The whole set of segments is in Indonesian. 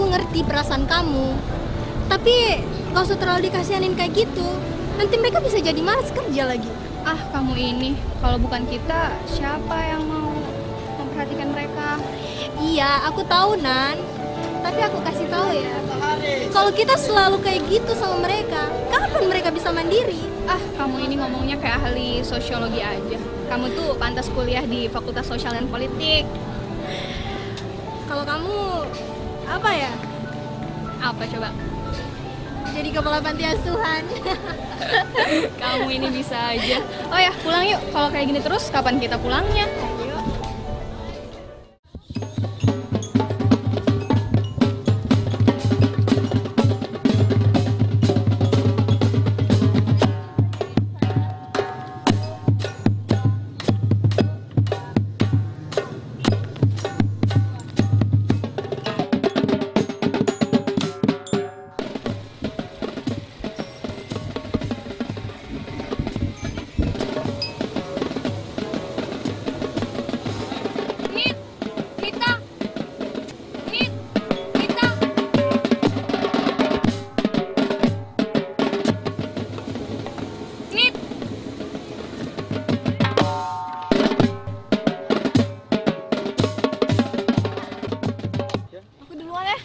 aku ngerti perasaan kamu. Tapi gak usah terlalu dikasihanin kayak gitu. Nanti mereka bisa jadi malas kerja lagi. Ah, kamu ini, kalau bukan kita, siapa yang mau memperhatikan mereka? Iya, aku tahu Nan. Tapi aku kasih tahu ya, kalau kita selalu kayak gitu sama mereka, kapan mereka bisa mandiri? Ah, kamu ini ngomongnya kayak ahli sosiologi aja. Kamu tuh pantas kuliah di Fakultas Sosial dan Politik. Kalau kamu, apa ya? Apa coba? Jadi kepala panti asuhan. Kamu ini bisa aja. Oh ya, pulang yuk. Kalau kayak gini terus, kapan kita pulangnya?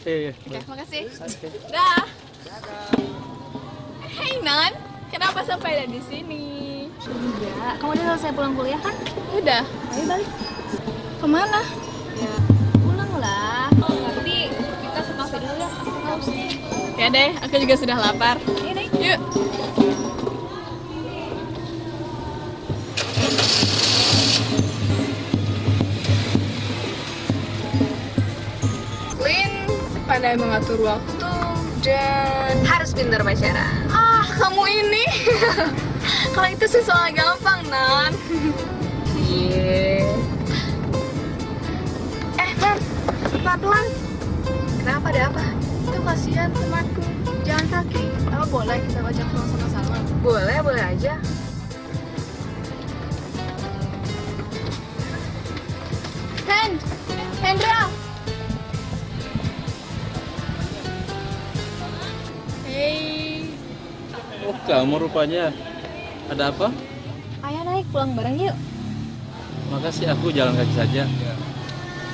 Oke, makasih. Dah. Hey Nan, kenapa sampai ada di sini? Enggak, kamu udah selesai pulang kuliah kan? Udah. Ayo balik. Kemana? Ya, pulang lah. Tapi kita ke kafe dulu ya, aku haus nih. Ya deh, aku juga sudah lapar. Yuk. Pandai mengatur waktu dan Harus pintar pacaran. ah kamu ini kalau itu sih soal gampang Nan. Iya. Nan, pelan-pelan. Kenapa, ada apa? Itu kasihan temanku, jalan kaki. Apa boleh kita ajak pulang sama-sama? Boleh, boleh aja. Hendra. Hey. Oh, kamu rupanya. Ada apa? Ayo naik pulang bareng yuk. Makasih, aku jalan kaki saja.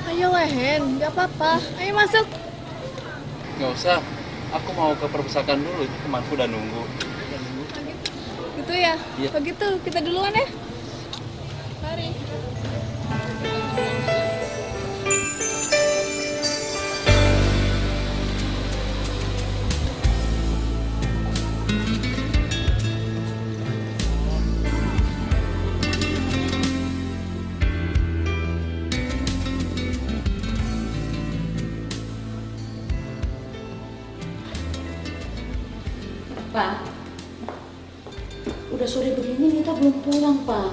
Ayo Hen, nggak apa-apa. Ayo masuk. Nggak usah, aku mau ke perpustakaan dulu. Temanku udah nunggu. Gitu ya? Iya. Begitu, kita duluan ya. Mari. Pak, udah sore begini Nita belum pulang, Pak.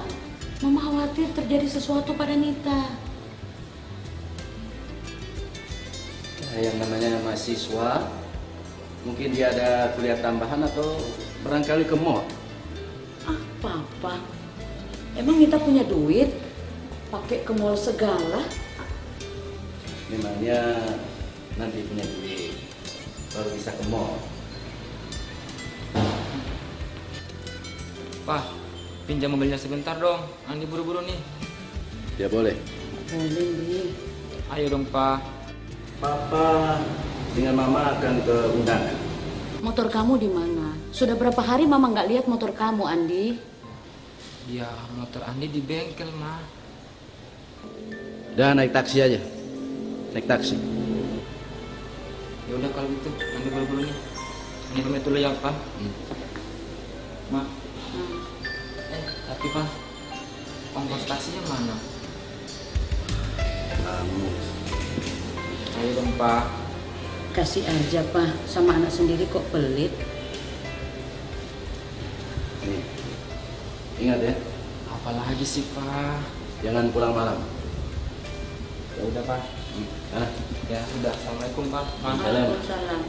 Mama khawatir terjadi sesuatu pada Nita. Yang namanya mahasiswa, mungkin dia ada kuliah tambahan atau barangkali ke mall. Ah, Papa, emang Nita punya duit? Pakai ke mall segala? Memangnya nanti punya duit, baru bisa ke mall. Pak, pinjam mobilnya sebentar dong. Andi buru-buru nih. Ya boleh. Boleh, Bi. Ayo dong, Pak. Papa dengan Mama akan ke undangan. Motor kamu di mana? Sudah berapa hari Mama nggak lihat motor kamu, Andi? Ya, motor Andi di bengkel, Ma. Udah naik taksi aja. Naik taksi. Ya udah kalau gitu, Andi buru-buru nih. Andi pamit dulu ya, Pak. Ma. Tapi Pak, ongkos taksinya mana? Kamu. Ayo dong, Pak. Kasih aja, Pak. Sama anak sendiri kok pelit. Nih. Ingat ya, Apalagi sih, Pak? jangan pulang malam. Ya udah, Pak. Hah? Ya udah. Assalamualaikum, Pak. Ma. Waalaikumsalam.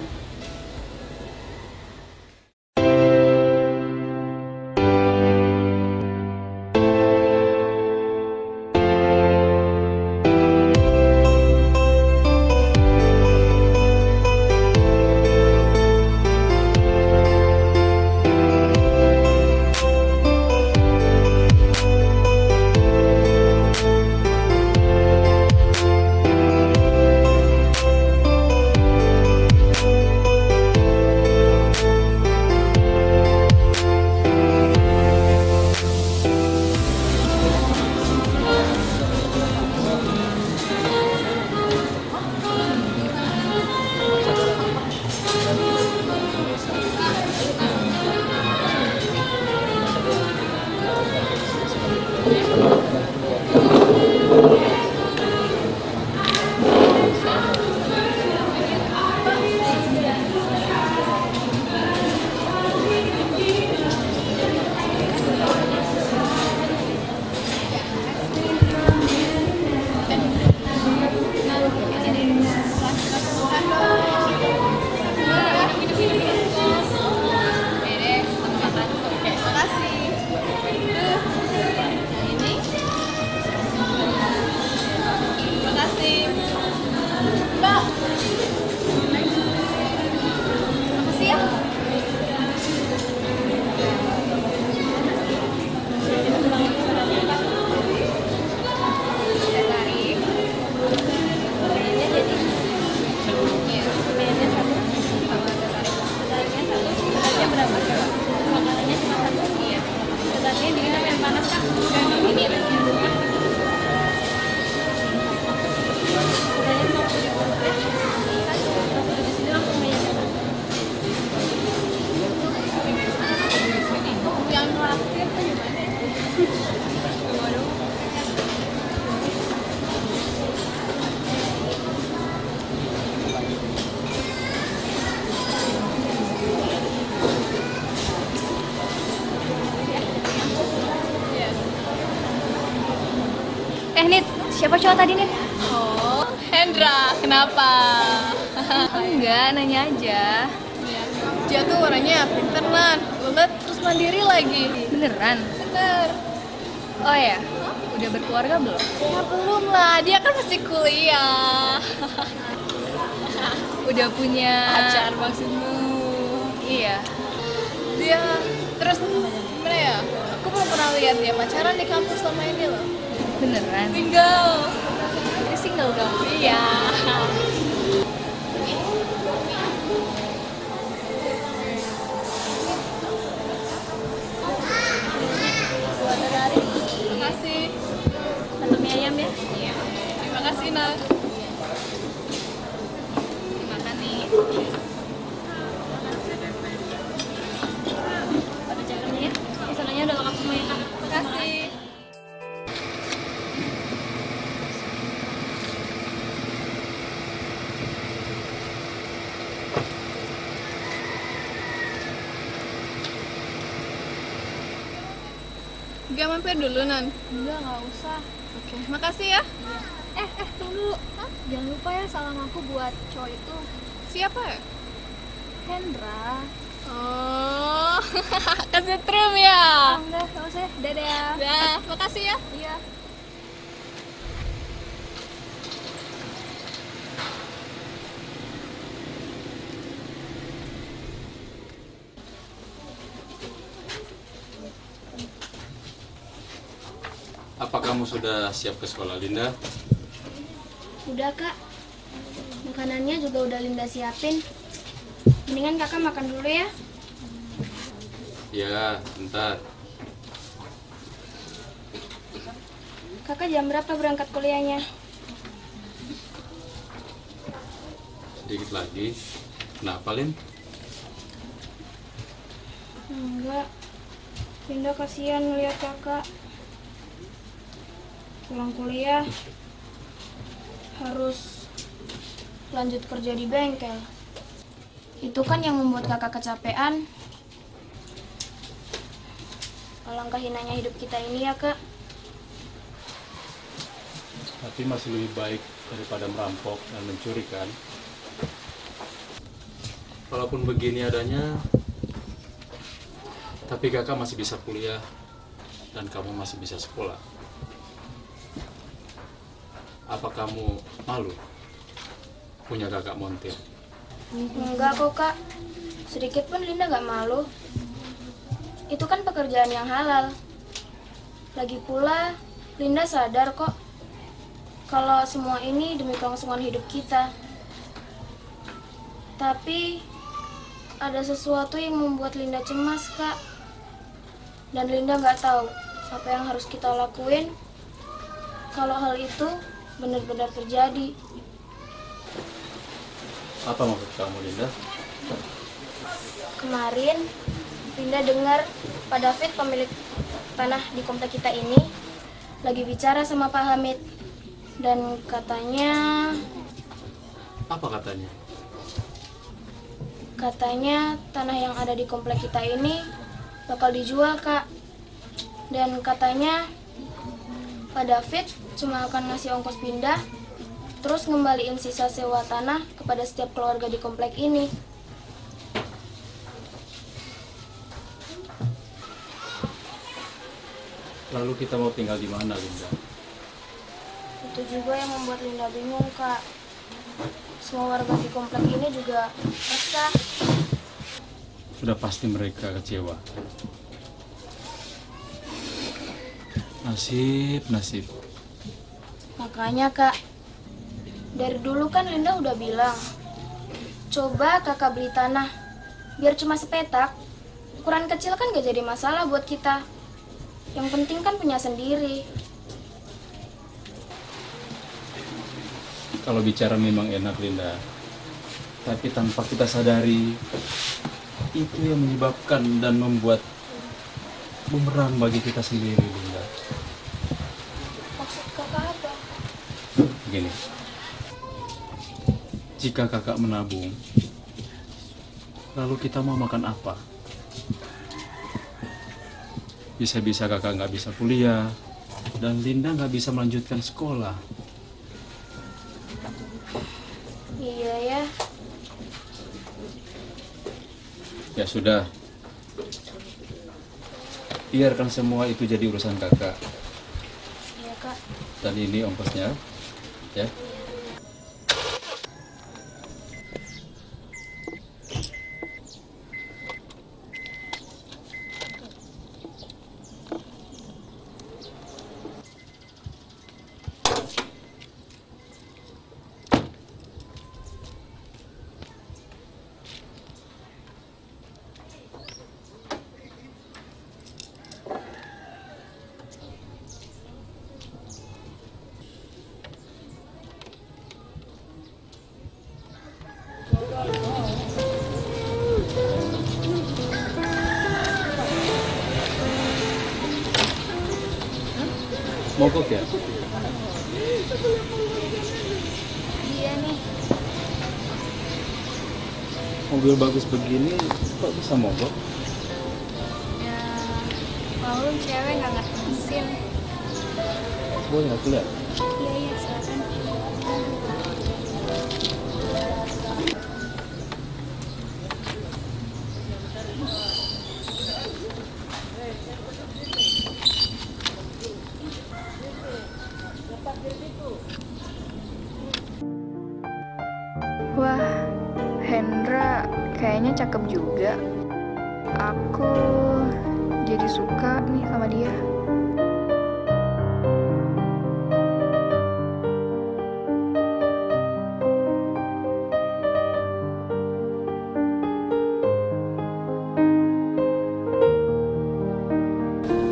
cowok tadi nih? Oh, Hendra, kenapa? Enggak, nanya aja. Dia tuh orangnya pinter, Nan. Banget, terus mandiri lagi. Beneran? Bener. Oh ya, udah berkeluarga belum? Ya belum lah, dia kan masih kuliah. Udah punya Pacar maksudmu? Iya. Dia, terus gimana ya? Aku belum pernah lihat dia pacaran di kampus selama ini loh. Beneran? Single. Ini single dong? Iya. Terima kasih. Satu mie ayam ya? Iya. Terima kasih, Nak. Dimakan nih. Pada cakemnya ya? Pesanannya udah lengkap semuanya kak. Terima kasih. Gak mampir dulu, Nan? Enggak, nggak usah. Oke, makasih ya. Tunggu. Jangan lupa ya salam aku buat cowok itu. Siapa ya? Hendra. Oh, kesetrum ya? Enggak usah. Dadah. Dah, makasih ya. Iya. Apa kamu sudah siap ke sekolah, Linda? Udah kak, makanannya juga udah Linda siapin. Mendingan kakak makan dulu ya. Ya, bentar. Kakak jam berapa berangkat kuliahnya? Sedikit lagi. Kenapa, Lin? Enggak, Linda kasihan melihat kakak pulang kuliah harus lanjut kerja di bengkel. Itu kan yang membuat kakak kecapean. Alangkah hinanya hidup kita ini ya kak. Tapi masih lebih baik daripada merampok dan mencuri, kan? Walaupun begini adanya, tapi kakak masih bisa kuliah dan kamu masih bisa sekolah. Apa kamu malu punya kakak montir? Enggak kok kak, sedikit pun Linda gak malu. Itu kan pekerjaan yang halal. Lagi pula Linda sadar kok kalau semua ini demi kelangsungan hidup kita. Tapi ada sesuatu yang membuat Linda cemas kak. Dan Linda gak tahu apa yang harus kita lakuin kalau hal itu benar-benar terjadi. Apa maksud kamu, Linda? Kemarin Linda dengar Pak David, pemilik tanah di komplek kita ini, lagi bicara sama Pak Hamid. Dan katanya... Apa katanya? Katanya tanah yang ada di komplek kita ini bakal dijual, Kak. Dan katanya Pak David cuma akan ngasih ongkos pindah, terus ngembaliin sisa sewa tanah kepada setiap keluarga di komplek ini. Lalu kita mau tinggal di mana, Linda? Itu juga yang membuat Linda bingung, Kak. Semua warga di komplek ini juga resah. Sudah pasti mereka kecewa. Nasib. Makanya, Kak, dari dulu kan Linda udah bilang, coba kakak beli tanah, biar cuma sepetak. Ukuran kecil kan gak jadi masalah buat kita. Yang penting kan punya sendiri. Kalau bicara memang enak, Linda. Tapi tanpa kita sadari, itu yang menyebabkan dan membuat bumerang bagi kita sendiri, Linda. Maksud kakak apa? Begini, jika kakak menabung, lalu kita mau makan apa? Bisa-bisa kakak nggak bisa kuliah, dan Linda nggak bisa melanjutkan sekolah. Iya ya. Ya sudah. Biarkan semua itu jadi urusan kakak. Iya kak. Dan ini ongkosnya, ya. Mogok ya? Iya nih. Mobil bagus begini kok bisa mogok? Ya, maklum cewek nggak ngerti mesin. Boleh aku lihat? Iya iya silakan. Wah, Hendra kayaknya cakep juga. Aku jadi suka nih sama dia.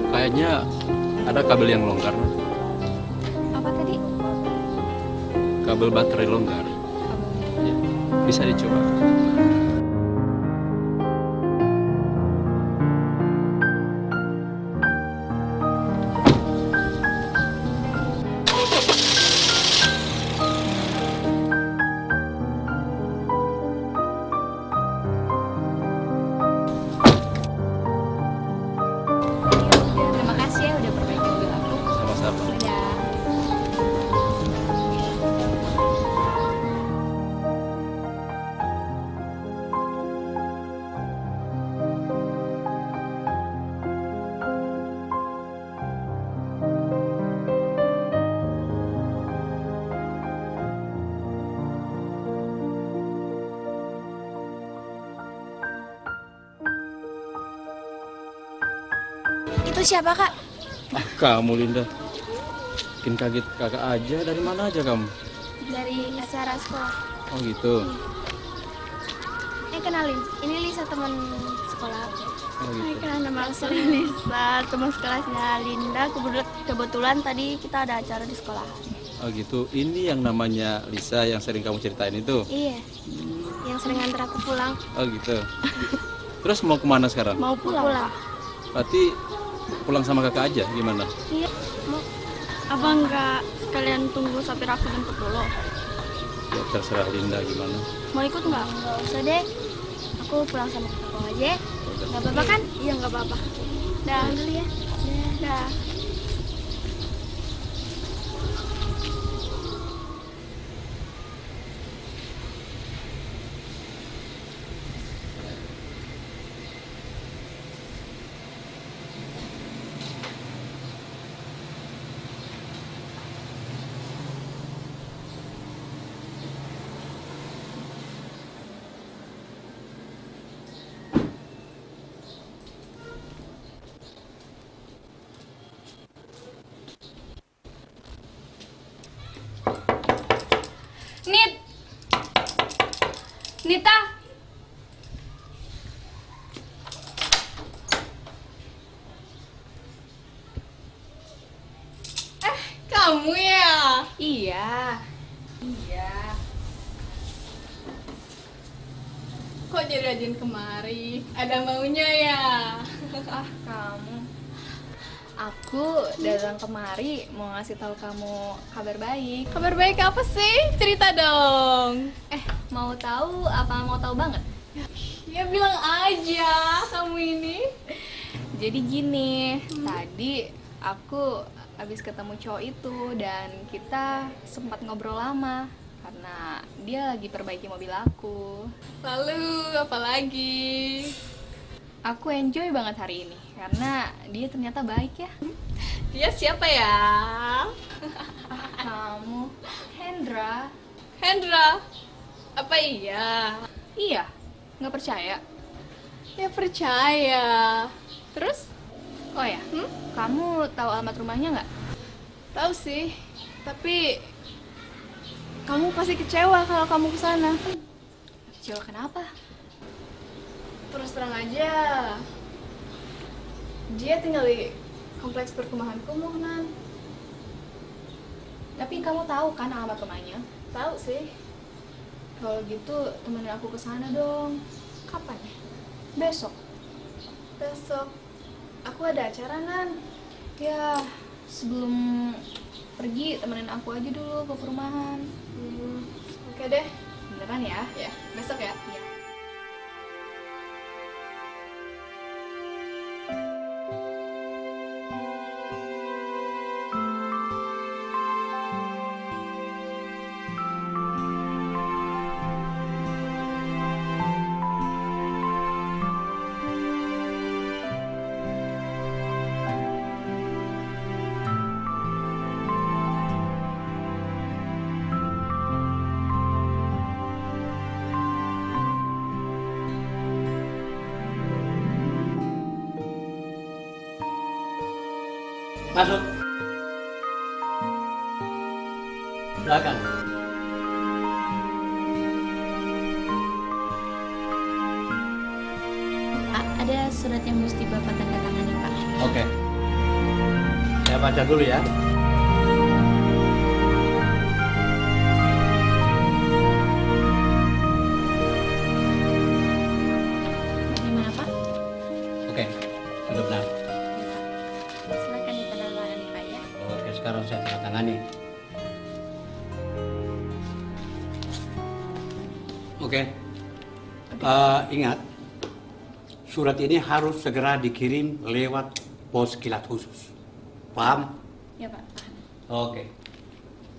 Kayaknya ada kabel yang longgar. Apa tadi? Kabel baterai longgar. Ya, bisa dicoba. Terima kasih ya udah perbaiki mobil aku. Sama-sama. Dadah. Itu siapa kak? Ah, kamu Linda. Bikin kaget kakak aja. Dari mana aja kamu? Dari acara sekolah. Oh gitu. Kenalin, ini Lisa teman sekolah aku. Oh gitu. Kenalin nama aku Lisa, teman sekelasnya Linda. Kebetulan tadi kita ada acara di sekolah. Oh gitu. Ini yang namanya Lisa yang sering kamu ceritain itu. Iya, yang sering antar aku pulang. Oh gitu. Terus mau kemana sekarang? Mau pulang. Berarti pulang sama kakak aja gimana? Iya, mau. Apa enggak sekalian tunggu sopir aku jemput dulu? Ya terserah Linda gimana. Mau ikut nggak? Nggak usah deh. Aku pulang sama kakakku aja. Nggak apa-apa kan? Iya nggak apa-apa. Dah dulu ya. Dah. Nita. Kamu ya? Iya. Kok jadi rajin kemari? Ada maunya ya? Ah, kamu. Aku datang kemari mau ngasih tahu kamu kabar baik. Kabar baik apa sih? Cerita dong. Mau tahu apa mau tahu banget? Ya bilang aja kamu ini. Jadi gini, tadi aku habis ketemu cowok itu dan kita sempat ngobrol lama. karena dia lagi perbaiki mobil aku. Lalu apa lagi? Aku enjoy banget hari ini karena dia ternyata baik ya. Dia siapa ya? Kamu, Hendra. Hendra. Apa iya? Iya, nggak percaya? Ya percaya. Terus? Oh ya, kamu tahu alamat rumahnya nggak? Tahu sih, tapi kamu pasti kecewa kalau kamu ke sana. Kecewa kenapa? Terus terang aja, dia tinggal di kompleks perumahan kumuh, Nan. Tapi kamu tahu kan alamat rumahnya? Tahu sih. Kalau gitu temenin aku ke sana dong. Kapan ya? Besok. Besok. Aku ada acara, Nan. Ya, sebelum pergi temenin aku aja dulu ke perumahan. Oke deh. Beneran ya? Ya, besok ya. Iya. Masuk. Silakan. Pak, ada surat yang mesti Bapak tanda tangani, Pak. Oke. Saya baca dulu ya. Bagaimana, Pak? Oke, sudah benar. Silakan ditandatangani, Pak ya. Oke, sekarang saya tanda tangani. Oke. Ingat, surat ini harus segera dikirim lewat pos kilat khusus. Paham? Ya, Pak. Paham. Oke.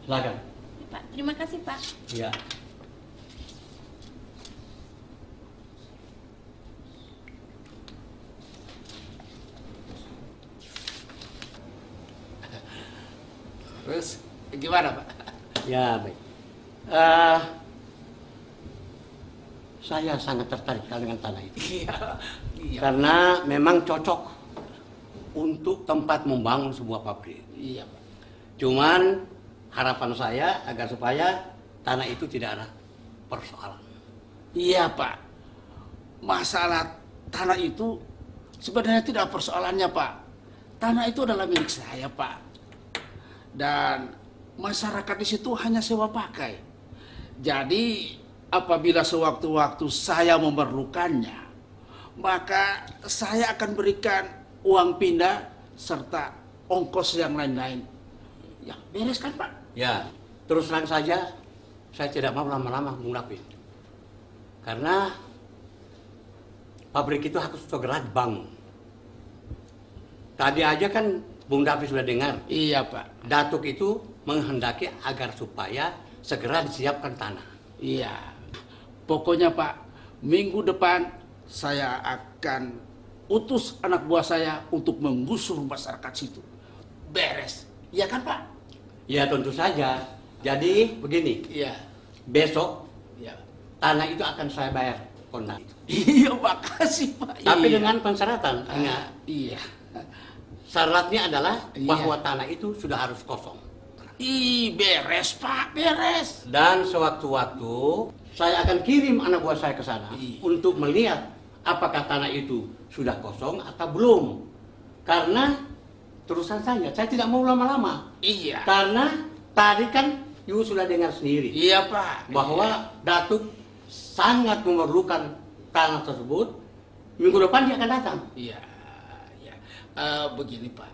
Silakan. Ya, Pak. Terima kasih, Pak. Ya. Terus gimana, Pak? Ya, baik. Saya sangat tertarik dengan tanah itu. Iya. Karena memang cocok untuk tempat membangun sebuah pabrik. Iya, Pak. Cuman harapan saya agar supaya tanah itu tidak ada persoalan. Iya, Pak. Masalah tanah itu sebenarnya tidak persoalannya, Pak. Tanah itu adalah milik saya, Pak. Dan masyarakat di situ hanya sewa pakai. Jadi apabila sewaktu-waktu saya memerlukannya, maka saya akan berikan uang pindah serta ongkos yang lain-lain. Ya, beres kan, Pak? Ya, terus terang saja, saya tidak mau lama-lama munafik. Karena pabrik itu harus segera dibangun. Tadi aja kan Bung Davi sudah dengar. Iya, Pak. Datuk itu menghendaki agar supaya segera disiapkan tanah. Iya. Pokoknya, Pak, minggu depan saya akan utus anak buah saya untuk menggusur masyarakat situ. Beres. Iya kan, Pak? Ya, tentu saja. Jadi begini. Iya. Besok Iya. tanah itu akan saya bayar kontan. Iya, makasih, Pak. Tapi Iya. dengan persyaratan. Ingat. Iya. Syaratnya adalah Iya. bahwa tanah itu sudah harus kosong. Beres, Pak, beres. Dan sewaktu-waktu saya akan kirim anak buah saya ke sana untuk melihat apakah tanah itu sudah kosong atau belum. Karena terusan saya tidak mau lama-lama. Iya. Karena tadi kan you sudah dengar sendiri. Iya, Pak. Bahwa Datuk sangat memerlukan tanah tersebut. Minggu depan dia akan datang. Iya. Begini, Pak.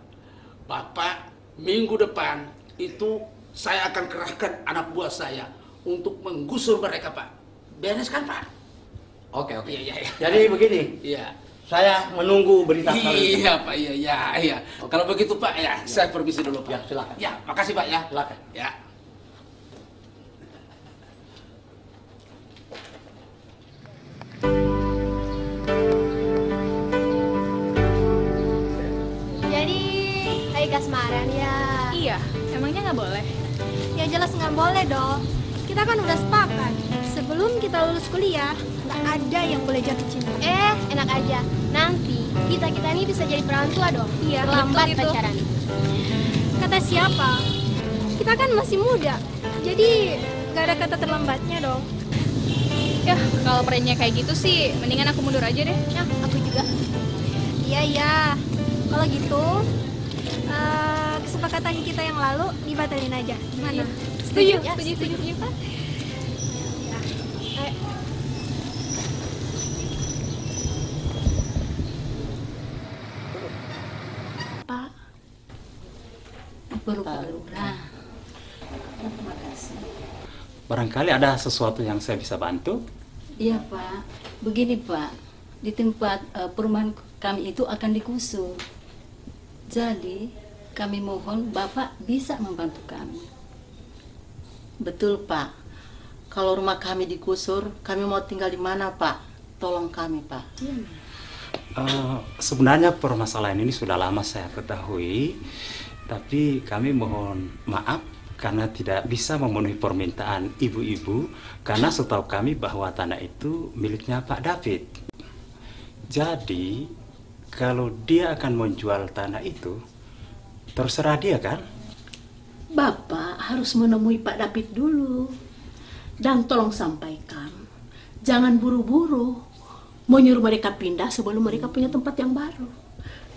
Bapak, minggu depan itu saya akan kerahkan anak buah saya untuk menggusur mereka, Pak. Beres kan, Pak? Oke. Iya. Jadi begini. Iya. Saya menunggu berita Iya, Pak. Iya. Kalau begitu, Pak, ya, saya permisi dulu, Pak. Ya, silakan. Ya, makasih, Pak, ya. Silakan. Ya. iya? Emangnya nggak boleh? Ya jelas nggak boleh dong. Kita kan udah sepakat. Sebelum kita lulus kuliah, nggak ada yang boleh jatuh cinta. Enak aja. Nanti kita ini bisa jadi peran tua dong. Iya, Lambat betul itu. pacaran. Kata siapa? Kita kan masih muda. Jadi nggak ada kata terlambatnya dong. Ya, kalau perannya kayak gitu sih, mendingan aku mundur aja deh. Nah, aku juga. Iya. Kalau gitu, kesepakatan kita yang lalu dibatalin aja. Gimana? Setuju, Ya, setuju. Pak. Pak. Pura-pura. Terima kasih. Barangkali ada sesuatu yang saya bisa bantu? Iya Pak, begini Pak, di tempat perumahan kami itu akan digusur. Jadi kami mohon Bapak bisa membantu kami. Betul Pak, kalau rumah kami digusur, kami mau tinggal di mana Pak? Tolong kami Pak. Sebenarnya permasalahan ini sudah lama saya ketahui, tapi kami mohon maaf karena tidak bisa memenuhi permintaan ibu-ibu, karena setahu kami bahwa tanah itu miliknya Pak David. Jadi kalau dia akan menjual tanah itu, terserah dia kan? Bapak harus menemui Pak David dulu. Dan tolong sampaikan, jangan buru-buru menyuruh mereka pindah sebelum mereka punya tempat yang baru.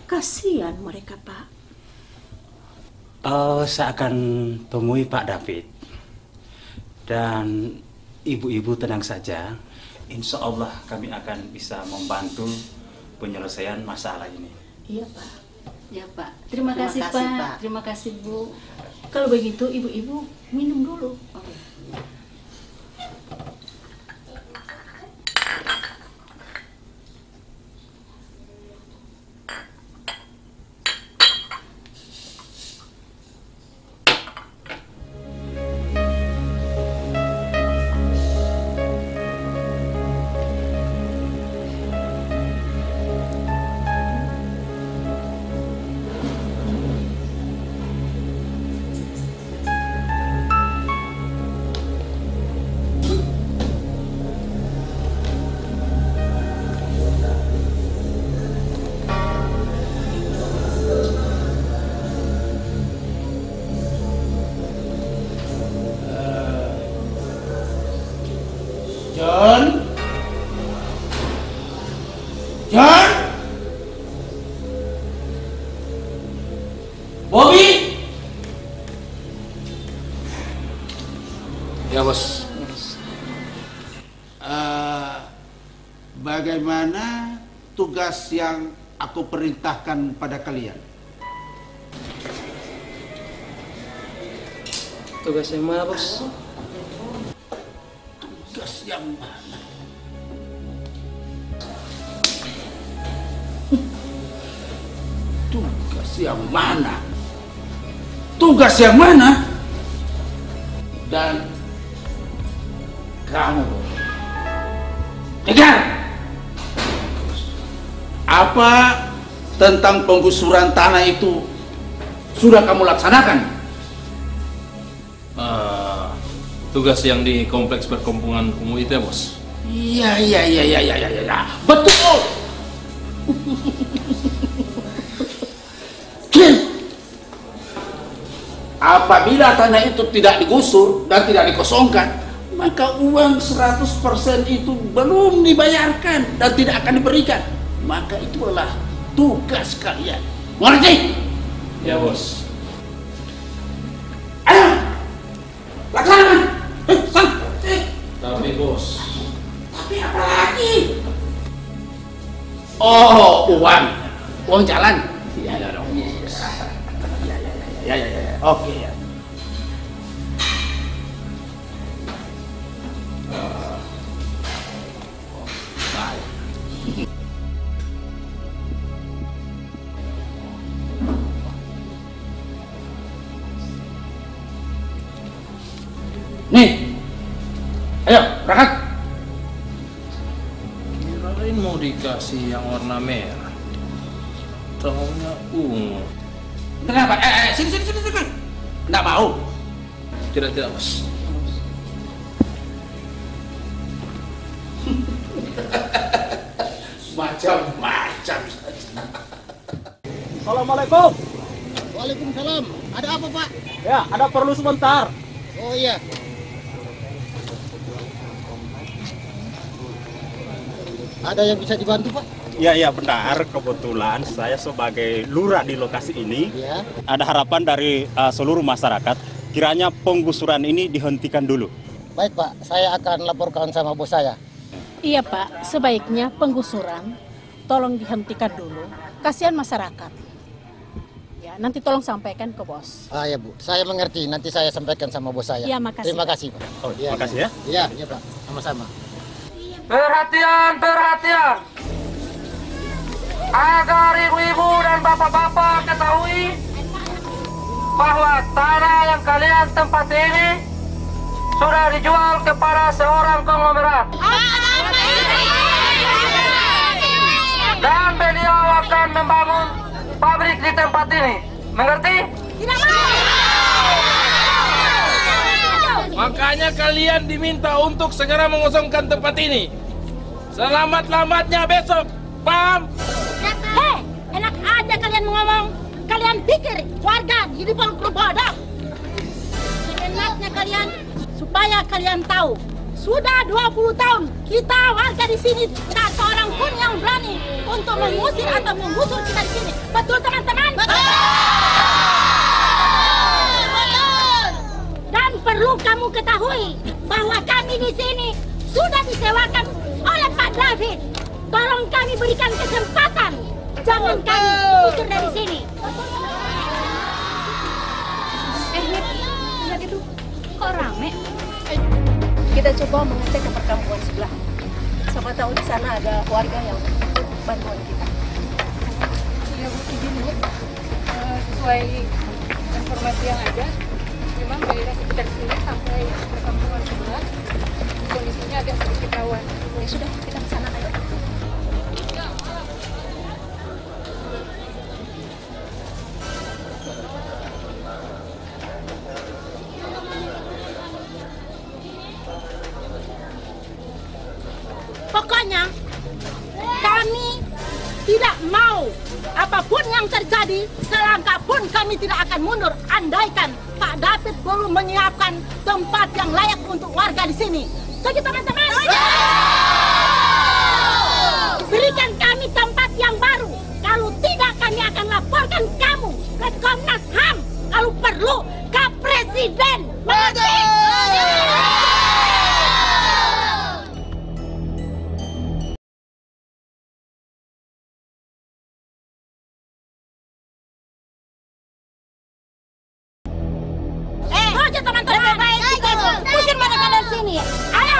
Kasihan mereka Pak. Saya akan temui Pak David. Dan ibu-ibu tenang saja, insya Allah kami akan bisa membantu penyelesaian masalah ini. Iya Pak. Ya Pak. Terima kasih Pak. Terima kasih Bu. Kalau begitu ibu-ibu minum dulu. John? Bobby? Ya bos. Bagaimana tugas yang aku perintahkan pada kalian? Tugas yang mana bos? Tugas yang mana? Tugas yang mana? Tugas yang mana? Dan kamu dengar, apa tentang penggusuran tanah itu sudah kamu laksanakan? Tugas yang di kompleks perkampungan kumuh itu ya bos? Iya, betul. Apabila tanah itu tidak digusur dan tidak dikosongkan, maka uang 100% itu belum dibayarkan dan tidak akan diberikan. Maka itu adalah tugas kalian. Mengerti? Ya bos. Ayo, laksanakan. Tapi bos. Tapi apa lagi? Oh, uang jalan. Iya dong. Ya. Oke ya. Baik. Nih, ayo berangkat. Kirain mau dikasih yang warna merah. Taunya ungu. Kenapa? Sini. Nggak mau. Tidak, bos. Macam-macam saja. Assalamualaikum. Waalaikumsalam. Ada apa, Pak? Ya, ada perlu sebentar. Oh iya. Ada yang bisa dibantu, Pak? Ya, benar. Kebetulan saya sebagai lurah di lokasi ini, Ya. ada harapan dari seluruh masyarakat, kiranya penggusuran ini dihentikan dulu. Baik, Pak. Saya akan laporkan sama bos saya. Iya Pak, sebaiknya penggusuran tolong dihentikan dulu. Kasihan masyarakat. Ya, nanti tolong sampaikan ke bos. Ah ya Bu, saya mengerti. Nanti saya sampaikan sama bos saya. Iya, makasih. Terima kasih Pak. Oh, makasih ya. Iya Pak. Sama-sama. Perhatian. Agar ibu-ibu dan bapak-bapak ketahui bahwa tanah yang kalian tempati ini sudah dijual kepada seorang konglomerat. Dan beliau akan membangun pabrik di tempat ini. Mengerti? Tidak mau. Makanya kalian diminta untuk segera mengosongkan tempat ini. Selamat-lamatnya besok. Paham? Hei, enak aja kalian ngomong. Kalian pikir warga di depan berbodok. Enaknya kalian, supaya kalian tahu, sudah 20 tahun kita warga di sini tak seorang pun yang berani untuk mengusir atau menggusur kita di sini. Betul teman-teman? Betul. Dan perlu kamu ketahui bahwa kami di sini sudah disewakan oleh Pak David. Tolong kami berikan kesempatan. Jangan kami usir dari sini. Lihat itu, kok rame? Kita coba mengecek ke perkampungan sebelah. Siapa tahu di sana ada warga yang butuh bantuan kita. Ya Bu, izin Bu, sesuai informasi yang ada, memang daerah sekitar sini sampai perkampungan sebelah kondisinya agak sedikit rawan. Ya sudah, kita ke sana ayo. Pokoknya kami tidak mau apapun yang terjadi, selangkah pun kami tidak akan mundur. Andaikan Pak David belum menyiapkan tempat yang layak untuk warga di sini. Jadi teman-teman, berikan kami tempat yang baru. Kalau tidak, kami akan laporkan kamu ke Komnas HAM. Kalau perlu ke Presiden. Teman-teman, usir mereka dari sini. Ayo.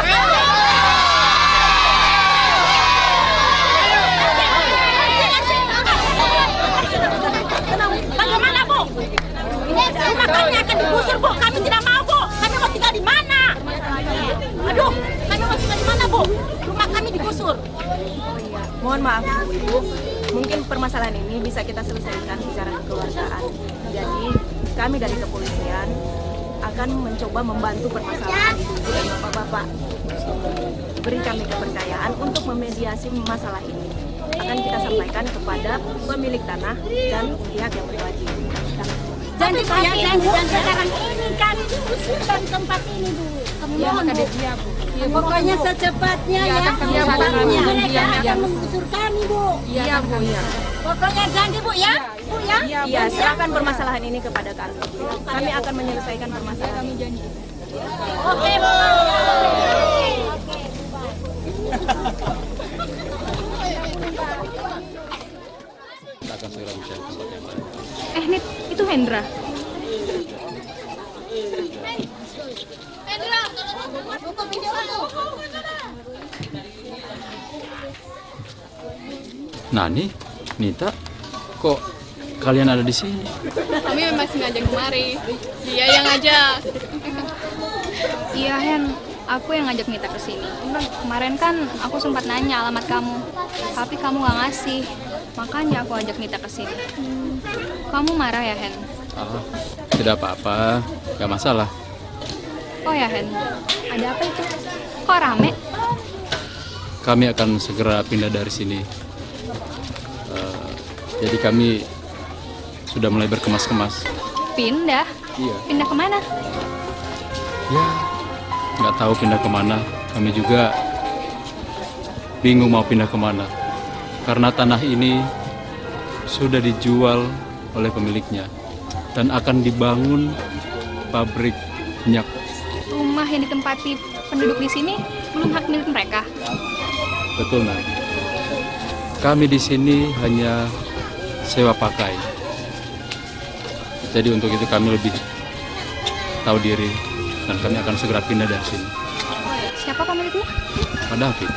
Bagaimana Bu? Rumah kami akan digusur Bu. Kami tidak mau Bu. Kami mau tinggal di mana? Aduh, kami mau tinggal di mana Bu? Rumah kami digusur. Mohon maaf Ibu, mungkin permasalahan ini bisa kita selesaikan secara kekeluargaan. Jadi kami dari kepolisian akan mencoba membantu permasalahan ibu-ibu dan bapak-bapak. Beri kami kepercayaan untuk memediasi masalah ini. Akan kita sampaikan kepada pemilik tanah dan pihak yang berwajib. Jangan sekarang ini kami diusulkan tempat ini Bu. Kami mohon Bu. Ya, pokoknya secepatnya ya. Mereka akan menggusur kami Bu. Iya Bu, ya. Pokoknya janji Bu ya. Bu ya. Iya, serahkan permasalahan ini kepada kami. Kami akan menyelesaikan permasalahan. Kami janji. Oke Bu. Nit, itu Hendra. Nani, Nita, kok kalian ada di sini? Kami masih ngajak kemari. Dia yang ngajak. Iya Hen, aku yang ngajak Nita ke sini. Kemarin kan aku sempat nanya alamat kamu, tapi kamu nggak ngasih. Makanya aku ajak Nita ke sini. Kamu marah ya Hen? Ah, tidak apa-apa, nggak masalah. Oh ya Hen, ada apa itu? Kok rame? Kami akan segera pindah dari sini. Jadi kami sudah mulai berkemas-kemas. Pindah? Iya. Pindah kemana? Ya, nggak tahu pindah kemana. Kami juga bingung mau pindah kemana. Karena tanah ini sudah dijual oleh pemiliknya dan akan dibangun pabrik minyak. Rumah yang ditempati penduduk di sini belum hak milik mereka. Betul, Nak. Kami di sini hanya sewa pakai. Jadi untuk itu kami lebih tahu diri dan kami akan segera pindah dari sini. Siapa pemiliknya? Pak David.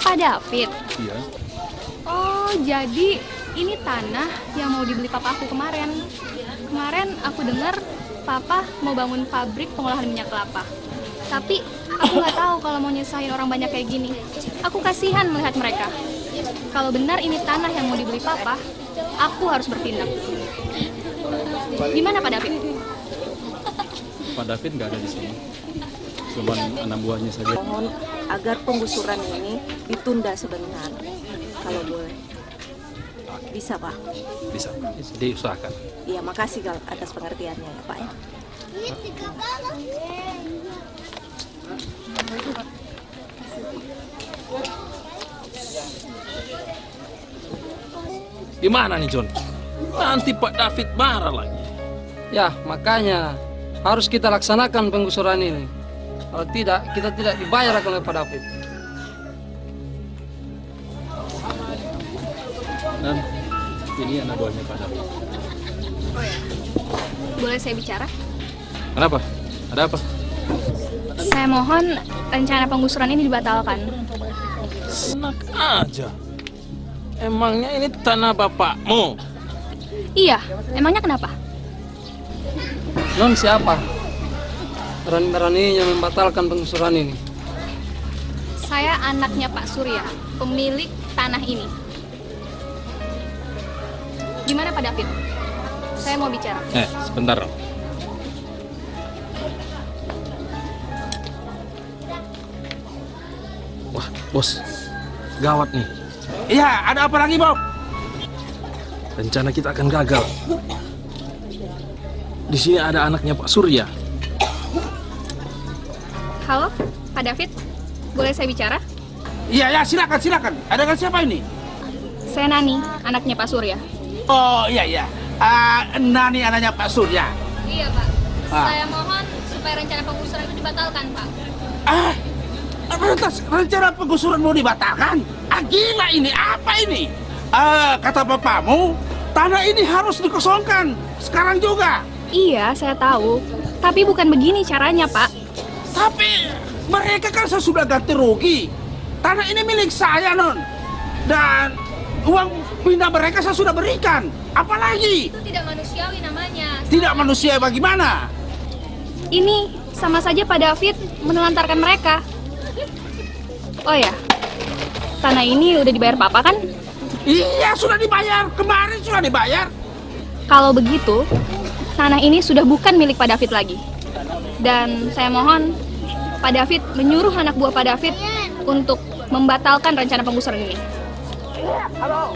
Pak David? Iya. Oh, jadi ini tanah yang mau dibeli papa aku kemarin. Kemarin aku dengar papa mau bangun pabrik pengolahan minyak kelapa. Tapi aku nggak tahu kalau mau nyesain orang banyak kayak gini. Aku kasihan melihat mereka. Kalau benar ini tanah yang mau dibeli papa, aku harus bertindak. Gimana Pak David? Pak David nggak ada di sini. Cuma anak buahnya saja. Mohon agar penggusuran ini ditunda sebentar, kalau boleh. Bisa Pak? Bisa, diusahakan. Iya, makasih atas pengertiannya ya Pak ya. Gimana nih John? Nanti Pak David marah lagi. Ya, makanya harus kita laksanakan penggusuran ini. Kalau tidak, kita tidak dibayar oleh Pak David. Dan ini anak buahnya Pak David. Boleh saya bicara? Kenapa? Ada apa? Saya mohon rencana penggusuran ini dibatalkan. Enak aja. Emangnya ini tanah bapakmu? Iya, emangnya kenapa? Non siapa? Berani-beraninya membatalkan penggusuran ini. Saya anaknya Pak Surya, pemilik tanah ini. Gimana Pak David? Saya mau bicara. Sebentar. Wah, bos. Gawat nih. Iya, ada apa lagi, Bob? Rencana kita akan gagal. Di sini ada anaknya Pak Surya. Halo, Pak David. Boleh saya bicara? Iya, silakan. Ada kan siapa ini? Saya Nani, anaknya Pak Surya. Oh, iya. Nani anaknya Pak Surya. Iya, Pak. Saya mohon supaya rencana penggusuran itu dibatalkan, Pak. Rencana penggusuran mau dibatalkan? Gila ini, apa ini? Kata bapamu, tanah ini harus dikosongkan sekarang juga. Iya, saya tahu. Tapi bukan begini caranya, Pak. Tapi mereka kan saya sudah ganti rugi. Tanah ini milik saya, Non. Dan uang pindah mereka saya sudah berikan. Apalagi? Itu tidak manusiawi namanya. Tidak manusiawi bagaimana? Ini sama saja Pak David menelantarkan mereka. Oh ya, tanah ini udah dibayar Papa kan? Iya, sudah dibayar. Kemarin sudah dibayar. Kalau begitu, tanah ini sudah bukan milik Pak David lagi. Dan saya mohon Pak David menyuruh anak buah Pak David untuk membatalkan rencana penggusuran ini. Halo.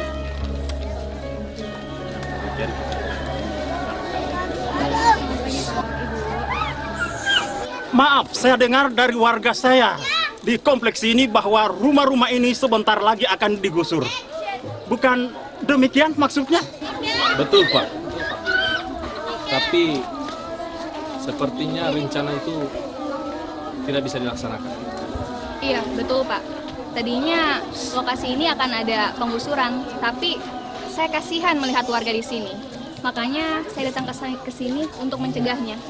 Maaf, saya dengar dari warga saya di kompleks ini bahwa rumah-rumah ini sebentar lagi akan digusur. Bukan demikian maksudnya? Betul, Pak. Tapi sepertinya rencana itu tidak bisa dilaksanakan. Iya, betul Pak. Tadinya lokasi ini akan ada penggusuran, tapi saya kasihan melihat warga di sini. Makanya saya datang ke sini untuk mencegahnya.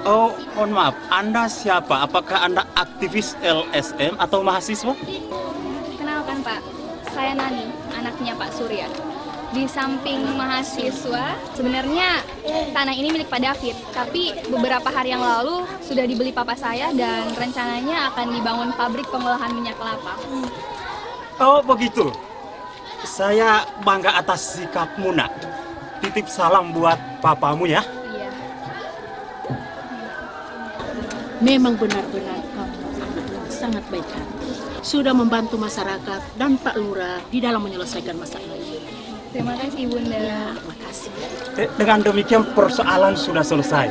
Oh, mohon maaf, Anda siapa? Apakah Anda aktivis LSM atau mahasiswa? Kenalkan Pak, saya Nani, anaknya Pak Surya. Di samping mahasiswa, sebenarnya tanah ini milik Pak David. Tapi beberapa hari yang lalu sudah dibeli papa saya dan rencananya akan dibangun pabrik pengolahan minyak kelapa. Oh, begitu. Saya bangga atas sikapmu, nak. Titip salam buat papamu ya. Iya. Memang benar-benar kamu anak yang sangat baik hati. Sudah membantu masyarakat dan Pak Lurah di dalam menyelesaikan masalah ini. Terima kasih Bunda. Ya, makasih. Dengan demikian persoalan sudah selesai.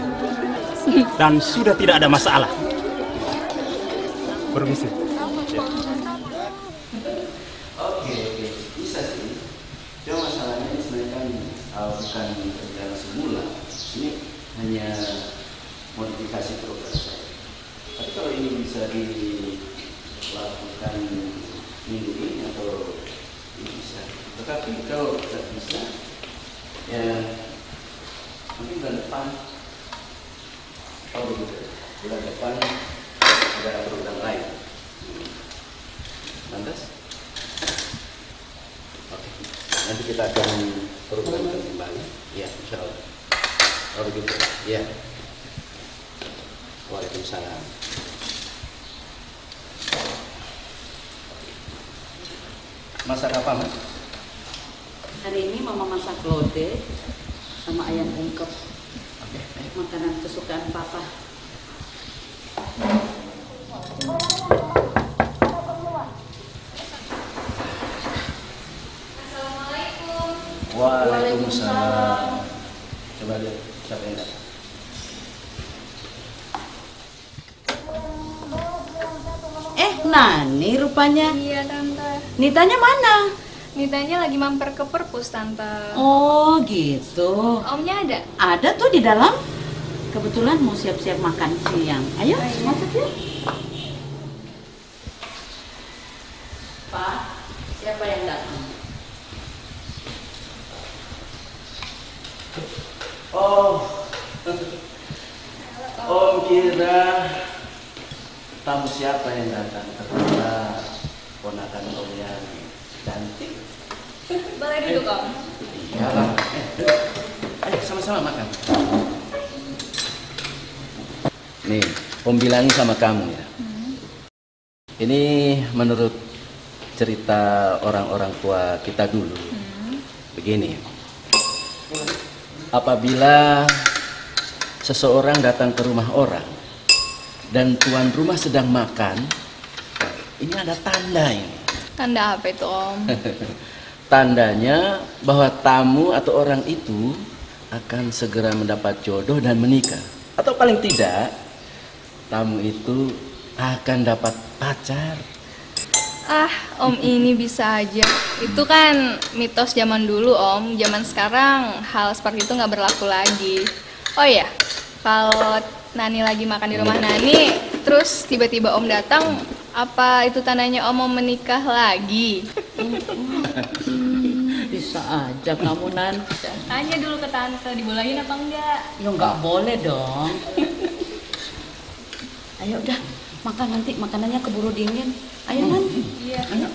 Dan sudah tidak ada masalah. Permisi. Oke, bisa sih. Cuma masalahnya ini sebenarnya kan bukan rencana semula. Ini hanya modifikasi program saya. Tapi kalau ini bisa dilakukan minggu ini atau ini bisa. Tetapi kalau tidak bisa, ya mungkin bulan depan. Oh begitu. Bulan depan ada program lain. Lantas? Oke. Nanti kita akan programkan kembali. Ya, insya Allah. Oh begitu. Ya. Waalaikumsalam. Masak apa, Mas? Hari ini Mama masak lodeh sama ayam ungkep. Makanan kesukaan Papa. Assalamualaikum. Waalaikumsalam. Coba lihat siapa yang datang. Nani rupanya. Iya, Tante. Nitanya mana? Nitanya lagi mampir ke perpus, Tante. Oh, gitu. Omnya ada? Ada tuh di dalam. Kebetulan mau siap-siap makan siang. Ayo, masuk yuk. Pak, siapa yang datang? Oh, Om kira tamu siapa yang datang? Ternyata ponakan Om yang cantik. Boleh duduk, Om. Iya lah. Ayo sama-sama makan. Nih, Om bilangin sama kamu ya. Ini menurut cerita orang-orang tua kita dulu. Begini. Apabila seseorang datang ke rumah orang dan tuan rumah sedang makan, ini ada tanda ini. Tanda apa itu, Om? Tandanya bahwa tamu atau orang itu akan segera mendapat jodoh dan menikah. Atau paling tidak, tamu itu akan dapat pacar. Ah, Om ini bisa aja. Itu kan mitos zaman dulu, Om. Zaman sekarang hal seperti itu nggak berlaku lagi. Oh iya, kalau Nani lagi makan di rumah Nani, terus tiba-tiba Om datang, apa itu tandanya Om mau menikah lagi? Bisa aja kamu, Nan. Tanya dulu ke Tante, dibolehin apa enggak? Ya nggak boleh dong. Ayo udah, makan nanti makanannya keburu dingin. Ayo, Nan. Iya. Ayo.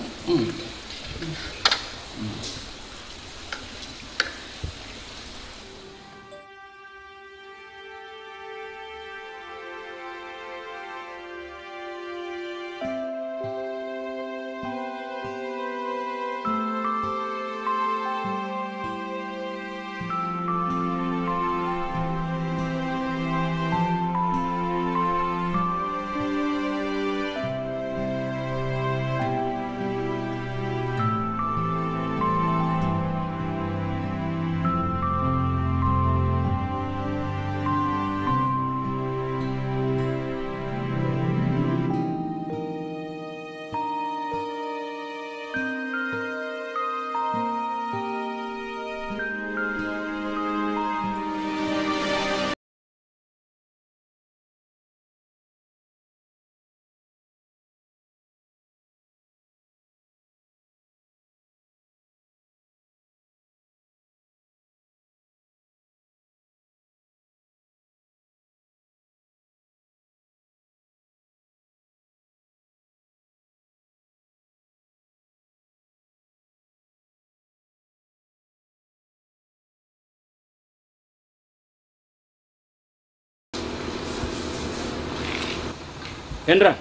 Hendra,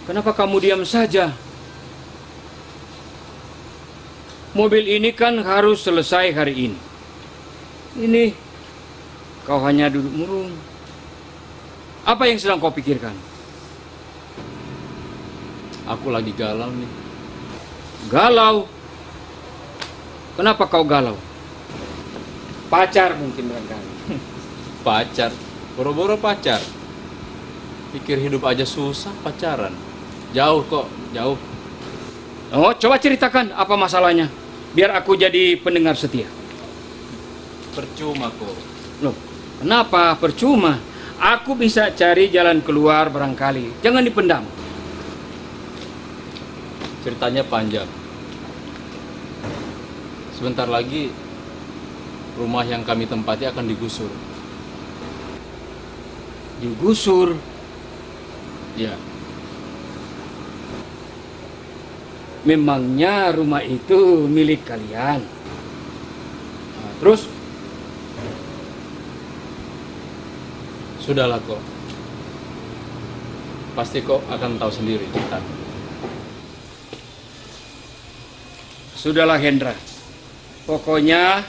kenapa kamu diam saja? mobil ini kan harus selesai hari ini. Ini kau hanya duduk murung. Apa yang sedang kau pikirkan? Aku lagi galau nih. Galau? Kenapa kau galau? Pacar mungkin barangkali. Pacar? Boro-boro pacar? Pikir hidup aja susah pacaran. Jauh kok, jauh. Oh, coba ceritakan apa masalahnya, biar aku jadi pendengar setia. Percuma kok. Loh, kenapa percuma? Aku bisa cari jalan keluar barangkali. Jangan dipendam. Ceritanya panjang. Sebentar lagi rumah yang kami tempati akan digusur. Digusur? Ya. Memangnya rumah itu milik kalian? Nah, terus? Sudahlah kok. Pasti kok akan tahu sendiri kita. Sudahlah Hendra. Pokoknya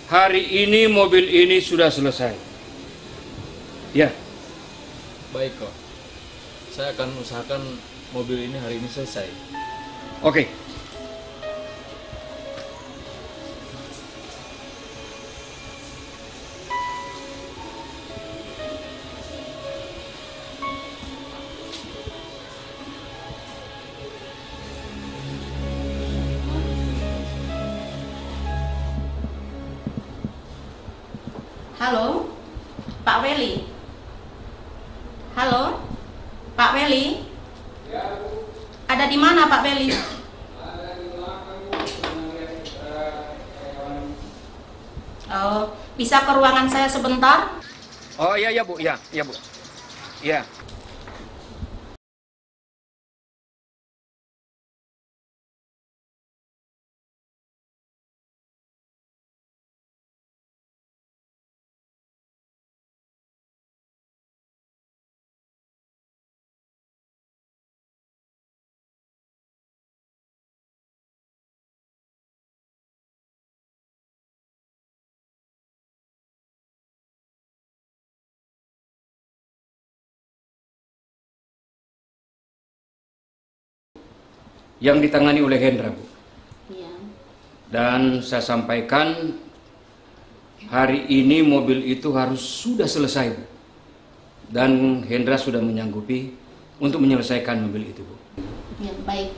hari ini mobil ini sudah selesai. Ya. Baik kok. Saya akan usahakan mobil ini hari ini selesai. Oke. Halo, Pak Weli. Halo, Pak Weli. Ada di mana Pak Weli? Oh, bisa ke ruangan saya sebentar? Oh iya ya Bu, ya Bu. Ya. Yang ditangani oleh Hendra, Bu. Iya. Dan saya sampaikan hari ini mobil itu harus sudah selesai, Bu. Dan Hendra sudah menyanggupi untuk menyelesaikan mobil itu, Bu. Ya, baik.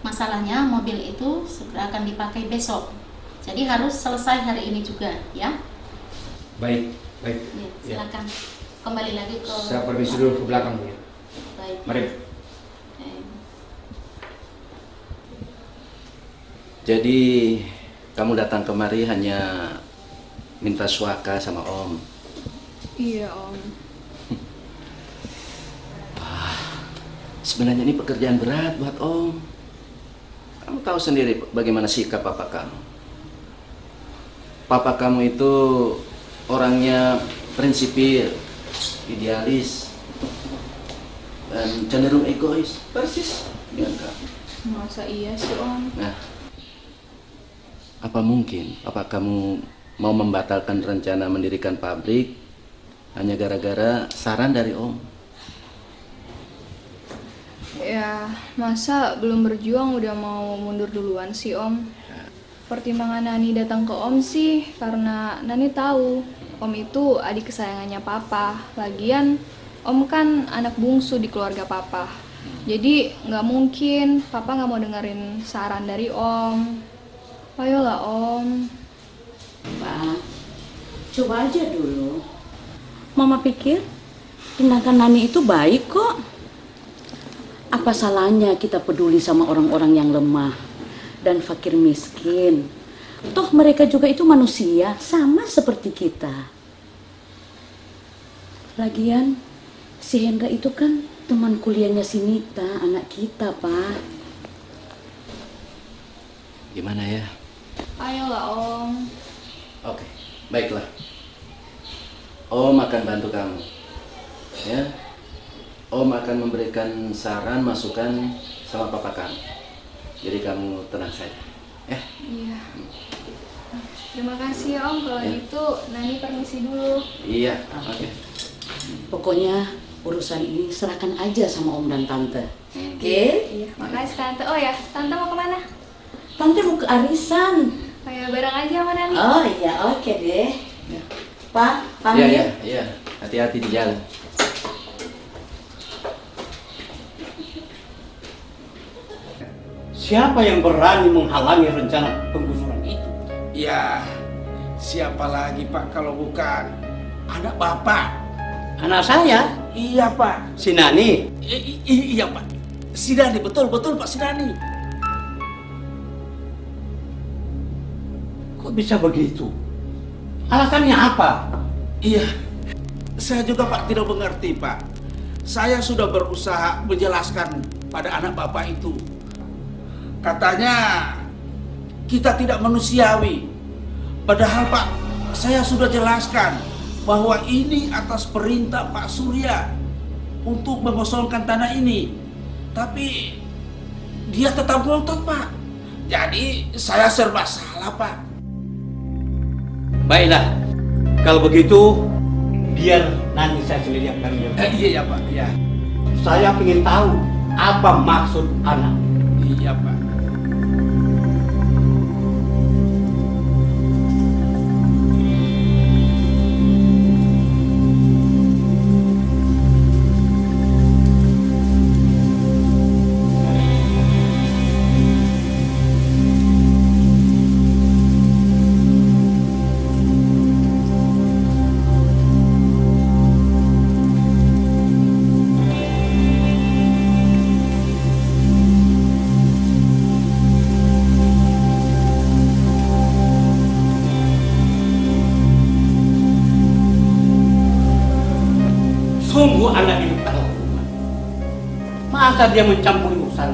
Masalahnya mobil itu segera akan dipakai besok. Jadi harus selesai hari ini juga, ya. Baik, baik. Ya, silakan. Kembali lagi ke... Saya permisi dulu ke belakang, Bu, ya. Baik. Mari. Jadi kamu datang kemari hanya minta suaka sama Om. Iya Om. Sebenarnya ini pekerjaan berat buat Om. Kamu tahu sendiri bagaimana sikap papa kamu. Papa kamu itu orangnya prinsipil, idealis, dan cenderung egois. Persis dengan kamu. Masa iya sih Om? Nah, apa mungkin papa kamu mau membatalkan rencana mendirikan pabrik hanya gara-gara saran dari Om? Ya, masa belum berjuang udah mau mundur duluan sih Om? Pertimbangan Nani datang ke Om sih karena Nani tahu Om itu adik kesayangannya Papa. Lagian Om kan anak bungsu di keluarga Papa. Jadi nggak mungkin Papa nggak mau dengerin saran dari Om. Ayolah Om. Pak, coba aja dulu. Mama pikir tindakan Nani itu baik kok. Apa salahnya kita peduli sama orang-orang yang lemah dan fakir miskin? Toh mereka juga itu manusia, sama seperti kita. Lagian, si Hendra itu kan teman kuliahnya si Nita, anak kita, Pak. Gimana ya? Ayolah Om. Oke, baiklah. Om akan bantu kamu. Ya. Om akan memberikan saran, masukan sama papa kamu. Jadi kamu tenang saja. Ya. Iya. Terima kasih ya Om, kalau gitu Nani permisi dulu. Iya, oke. Pokoknya urusan ini serahkan aja sama Om dan Tante. Oke? Iya, makasih Tante. Oh ya, Tante mau kemana? Tante mau ke arisan. Oh ya, bareng aja sama Nani. Oh iya, oke deh. Pak, Iya, pamit. iya, iya. Hati-hati di jalan. Siapa yang berani menghalangi rencana penggusuran itu? Ya, siapa lagi Pak kalau bukan anak Bapak? Anak saya? Iya Pak. Si Nani? Iya Pak. Si Nani, betul Pak, si Nani. Kok bisa begitu? Alasannya apa? Iya, saya juga Pak tidak mengerti Pak. Saya sudah berusaha menjelaskan pada anak Bapak itu. Katanya kita tidak manusiawi. Padahal Pak, saya sudah jelaskan bahwa ini atas perintah Pak Surya untuk mengosongkan tanah ini. Tapi dia tetap ngotot Pak. Jadi saya serba salah Pak. Baiklah, kalau begitu biar nanti saya selidiki kami. Iya ya Pak, ya. Saya ingin tahu apa maksud anak. Iya Pak. Sungguh anak itu terlalu. Masa dia mencampuri urusan?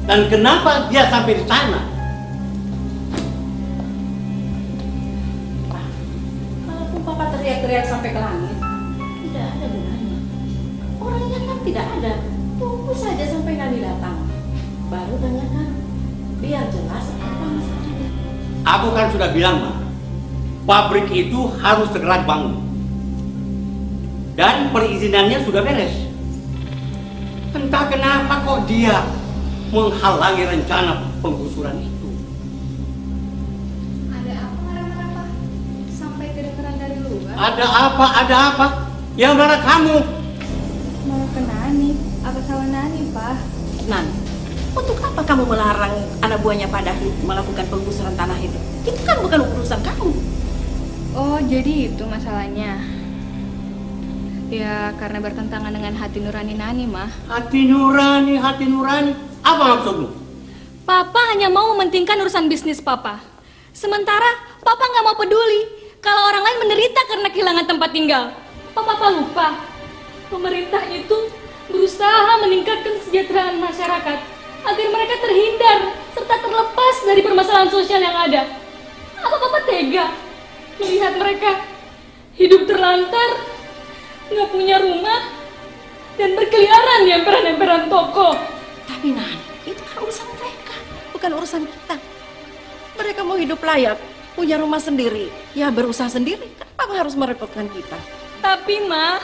Dan kenapa dia sampai di sana? Walaupun Papa teriak-teriak sampai ke langit, tidak ada gunanya. Orangnya kan tidak ada. Tunggu saja sampai Nani datang. Baru tanyakan. Biar jelas apa masalahnya. Aku kan sudah bilang, Ma, pabrik itu harus segera dibangun. Dan perizinannya sudah beres. Entah kenapa kok dia menghalangi rencana penggusuran itu. Ada apa marah-marah Pak? Sampai kedengeran dari luar. Ada apa? Ada apa? Yang marah kamu. Malah ke Nani. Apa salah Nani Pak? Nani, untuk apa kamu melarang anak buahnya Pak David melakukan penggusuran tanah itu? Itu kan bukan urusan kamu. Oh, jadi itu masalahnya. Ya, karena bertentangan dengan hati nurani Nani, Mah. Hati nurani. Apa maksudmu? Papa hanya mau mementingkan urusan bisnis Papa. Sementara Papa nggak mau peduli kalau orang lain menderita karena kehilangan tempat tinggal. Papa lupa, pemerintah itu berusaha meningkatkan kesejahteraan masyarakat agar mereka terhindar serta terlepas dari permasalahan sosial yang ada. Apa Papa tega melihat mereka hidup terlantar, nggak punya rumah, dan berkeliaran di emperan-emperan toko? Tapi Nani, itu kan urusan mereka, bukan urusan kita. Mereka mau hidup layak, punya rumah sendiri, ya berusaha sendiri. Kenapa harus merepotkan kita? Tapi Ma,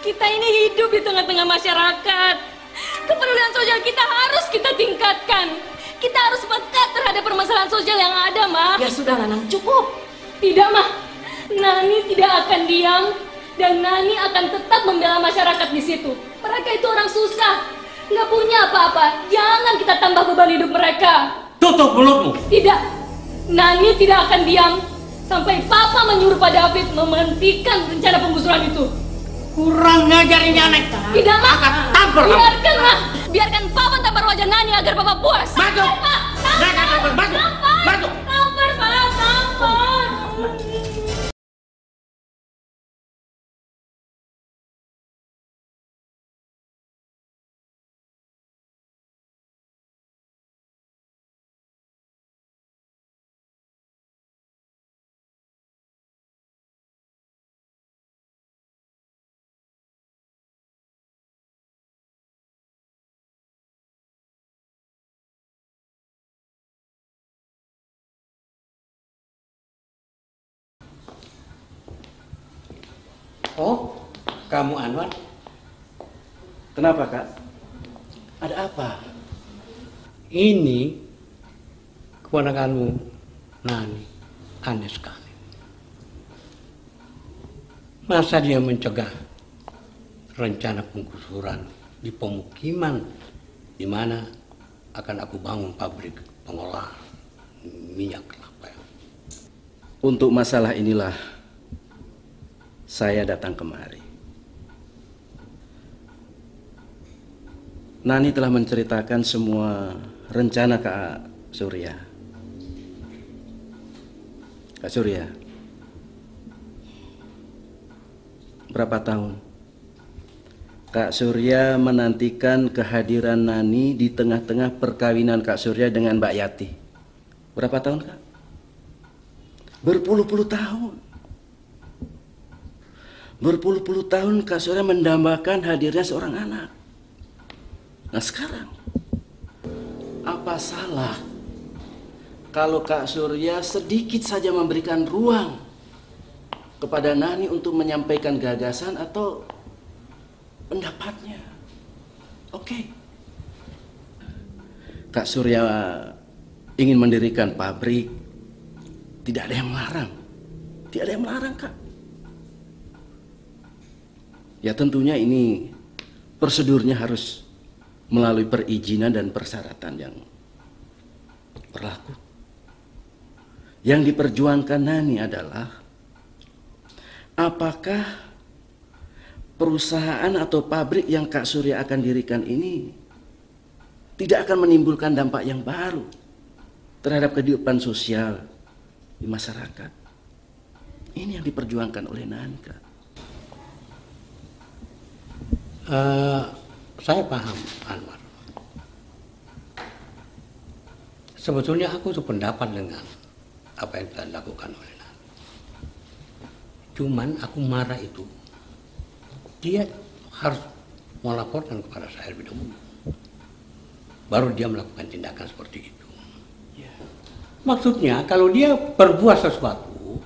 kita ini hidup di tengah-tengah masyarakat. Kepedulian sosial kita harus kita tingkatkan. Kita harus peka terhadap permasalahan sosial yang ada, Ma. Ya sudah, Nanang, cukup. Tidak, Ma. Nani tidak akan diam. Dan Nani akan tetap membela masyarakat di situ. Mereka itu orang susah, nggak punya apa-apa. Jangan kita tambah beban hidup mereka. Tutup mulutmu. Tidak, Nani tidak akan diam sampai Papa menyuruh Pak David menghentikan rencana penggusuran itu. Kurang ngajar ini anak. Tidak, Ma. Tampar kamu. Biarkan, Ma. Biarkan Papa tampar wajah Nani agar Papa puas. Masuk. Tampar, Masuk. tampar, Pak, tampar. Oh, kamu Anwar? Kenapa, Kak? Ada apa? Ini keponakanmu, Nani, aneh sekali. Masa dia mencegah rencana penggusuran di pemukiman di mana akan aku bangun pabrik pengolahan minyak kelapa. Untuk masalah inilah saya datang kemari. Nani telah menceritakan semua rencana Kak Surya. Kak Surya, berapa tahun Kak Surya menantikan kehadiran Nani di tengah-tengah perkawinan Kak Surya dengan Mbak Yati? Berapa tahun, Kak? Berpuluh-puluh tahun. Berpuluh-puluh tahun Kak Surya mendambakan hadirnya seorang anak. Nah sekarang, apa salah kalau Kak Surya sedikit saja memberikan ruang kepada Nani untuk menyampaikan gagasan atau pendapatnya? Oke. Kak Surya ingin mendirikan pabrik, tidak ada yang melarang. Tidak ada yang melarang, Kak. Ya tentunya ini prosedurnya harus melalui perizinan dan persyaratan yang berlaku. Yang diperjuangkan Nani adalah apakah perusahaan atau pabrik yang Kak Surya akan dirikan ini tidak akan menimbulkan dampak yang baru terhadap kehidupan sosial di masyarakat. Ini yang diperjuangkan oleh Nani, Kak. Saya paham, Anwar. Sebetulnya aku sependapat dengan apa yang telah dilakukan oleh Nani. Cuman aku marah itu, dia harus melaporkan kepada saya lebih dahulu. Baru dia melakukan tindakan seperti itu. Maksudnya kalau dia berbuat sesuatu,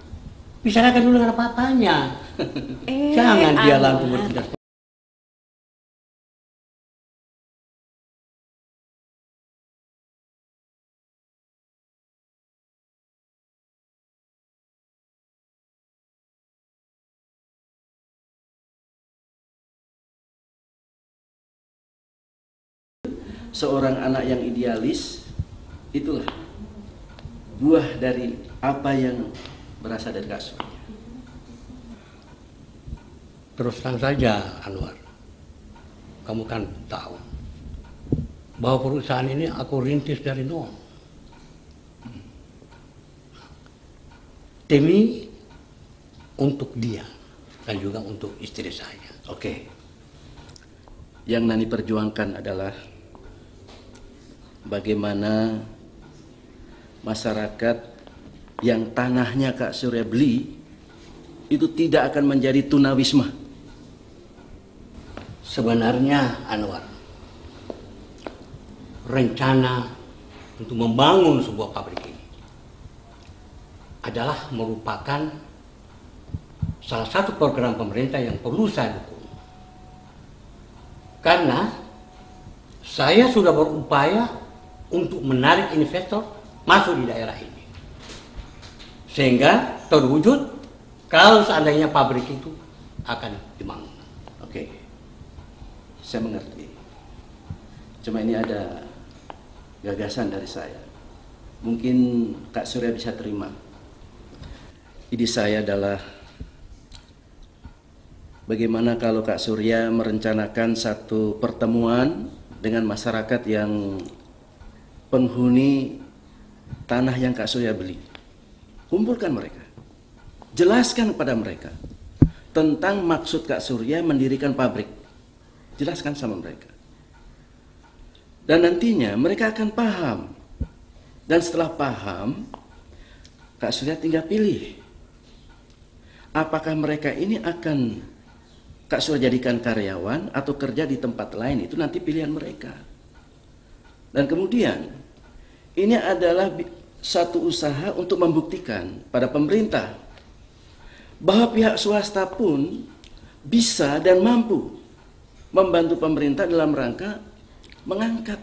bicarakan dulu dengan apa-apanya. Jangan dia langsung bertindak. Seorang anak yang idealis, itulah buah dari apa yang berasal dari Kak Surya. Terus terang saja, Anwar, kamu kan tahu bahwa perusahaan ini aku rintis dari nol. Demi untuk dia dan juga untuk istri saya. Oke. Yang Nani perjuangkan adalah bagaimana masyarakat yang tanahnya Kak Surya beli itu tidak akan menjadi tunawisma. Sebenarnya, Anwar, rencana untuk membangun sebuah pabrik ini adalah merupakan salah satu program pemerintah yang perlu saya dukung. Karena saya sudah berupaya untuk menarik investor masuk di daerah ini. Sehingga terwujud kalau seandainya pabrik itu akan dibangun. Oke, saya mengerti. Cuma ini ada gagasan dari saya. Mungkin Kak Surya bisa terima. Ide saya adalah bagaimana kalau Kak Surya merencanakan satu pertemuan dengan masyarakat yang penghuni tanah yang Kak Surya beli. Kumpulkan mereka. Jelaskan kepada mereka tentang maksud Kak Surya mendirikan pabrik. Jelaskan sama mereka. Dan nantinya mereka akan paham. Dan setelah paham, Kak Surya tinggal pilih. Apakah mereka ini akan Kak Surya jadikan karyawan atau kerja di tempat lain, itu nanti pilihan mereka. Dan kemudian ini adalah satu usaha untuk membuktikan pada pemerintah bahwa pihak swasta pun bisa dan mampu membantu pemerintah dalam rangka mengangkat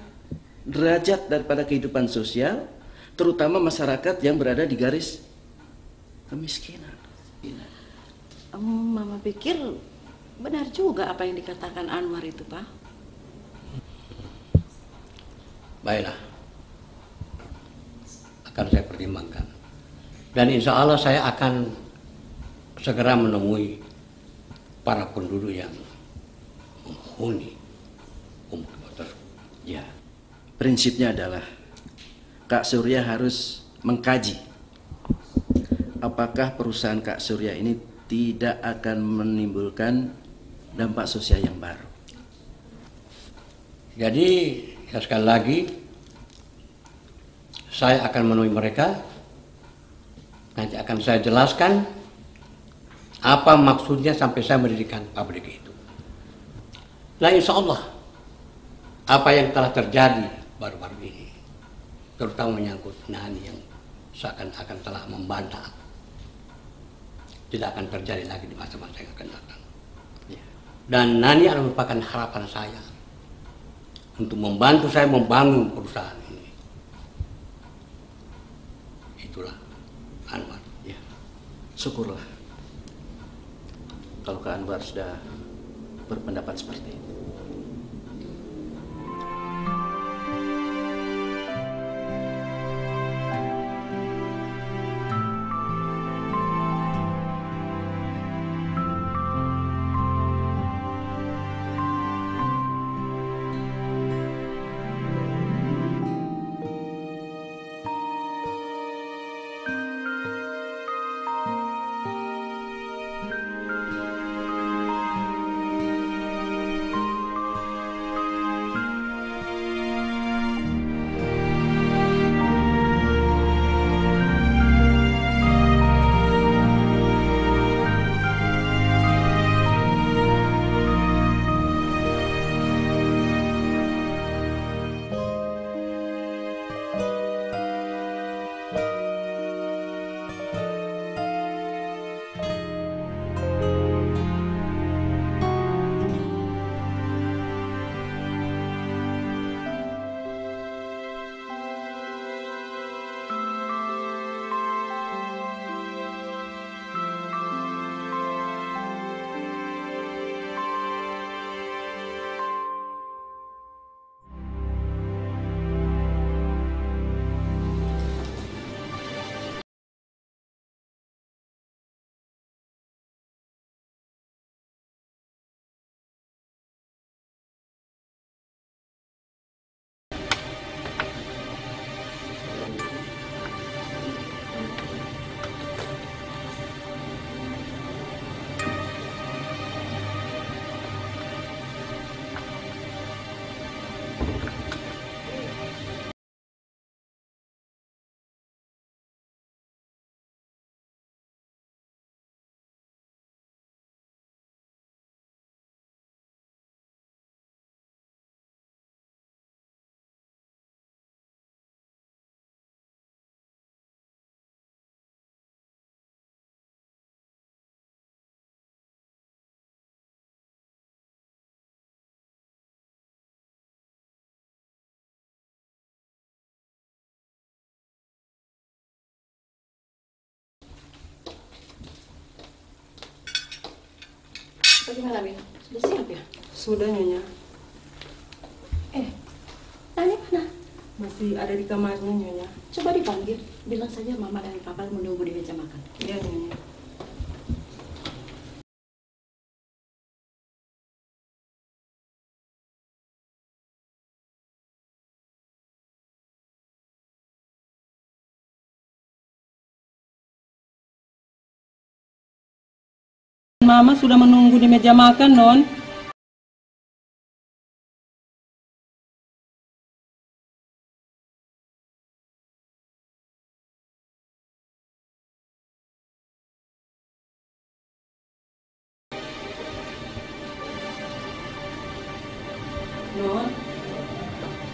derajat daripada kehidupan sosial, terutama masyarakat yang berada di garis kemiskinan. Mama pikir benar juga apa yang dikatakan Anwar itu, Pak. Baiklah, akan saya pertimbangkan. Dan insya Allah saya akan segera menemui para penduduk yang menghuni pemukiman tersebut. Ya, prinsipnya adalah Kak Surya harus mengkaji apakah perusahaan Kak Surya ini tidak akan menimbulkan dampak sosial yang baru. Jadi ya sekali lagi saya akan menemui mereka. Nanti akan saya jelaskan apa maksudnya sampai saya mendirikan pabrik itu. Nah insya Allah apa yang telah terjadi baru-baru ini, terutama menyangkut Nani yang seakan-akan telah membantah, tidak akan terjadi lagi di masa-masa yang akan datang. Dan Nani adalah merupakan harapan saya untuk membantu saya membangun perusahaan ini. Itulah Anwar. Ya, syukurlah kalau Kak Anwar sudah berpendapat seperti itu. Bagaimana, Bin? Sudah siap ya? Sudah, Nyonya. Nani mana? Masih ada di kamarnya, Nyonya. Coba dipanggil. Bilang saja Mama dan Papa menunggu di meja makan. Iya, Nyonya. Mama sudah menunggu di meja makan, Non.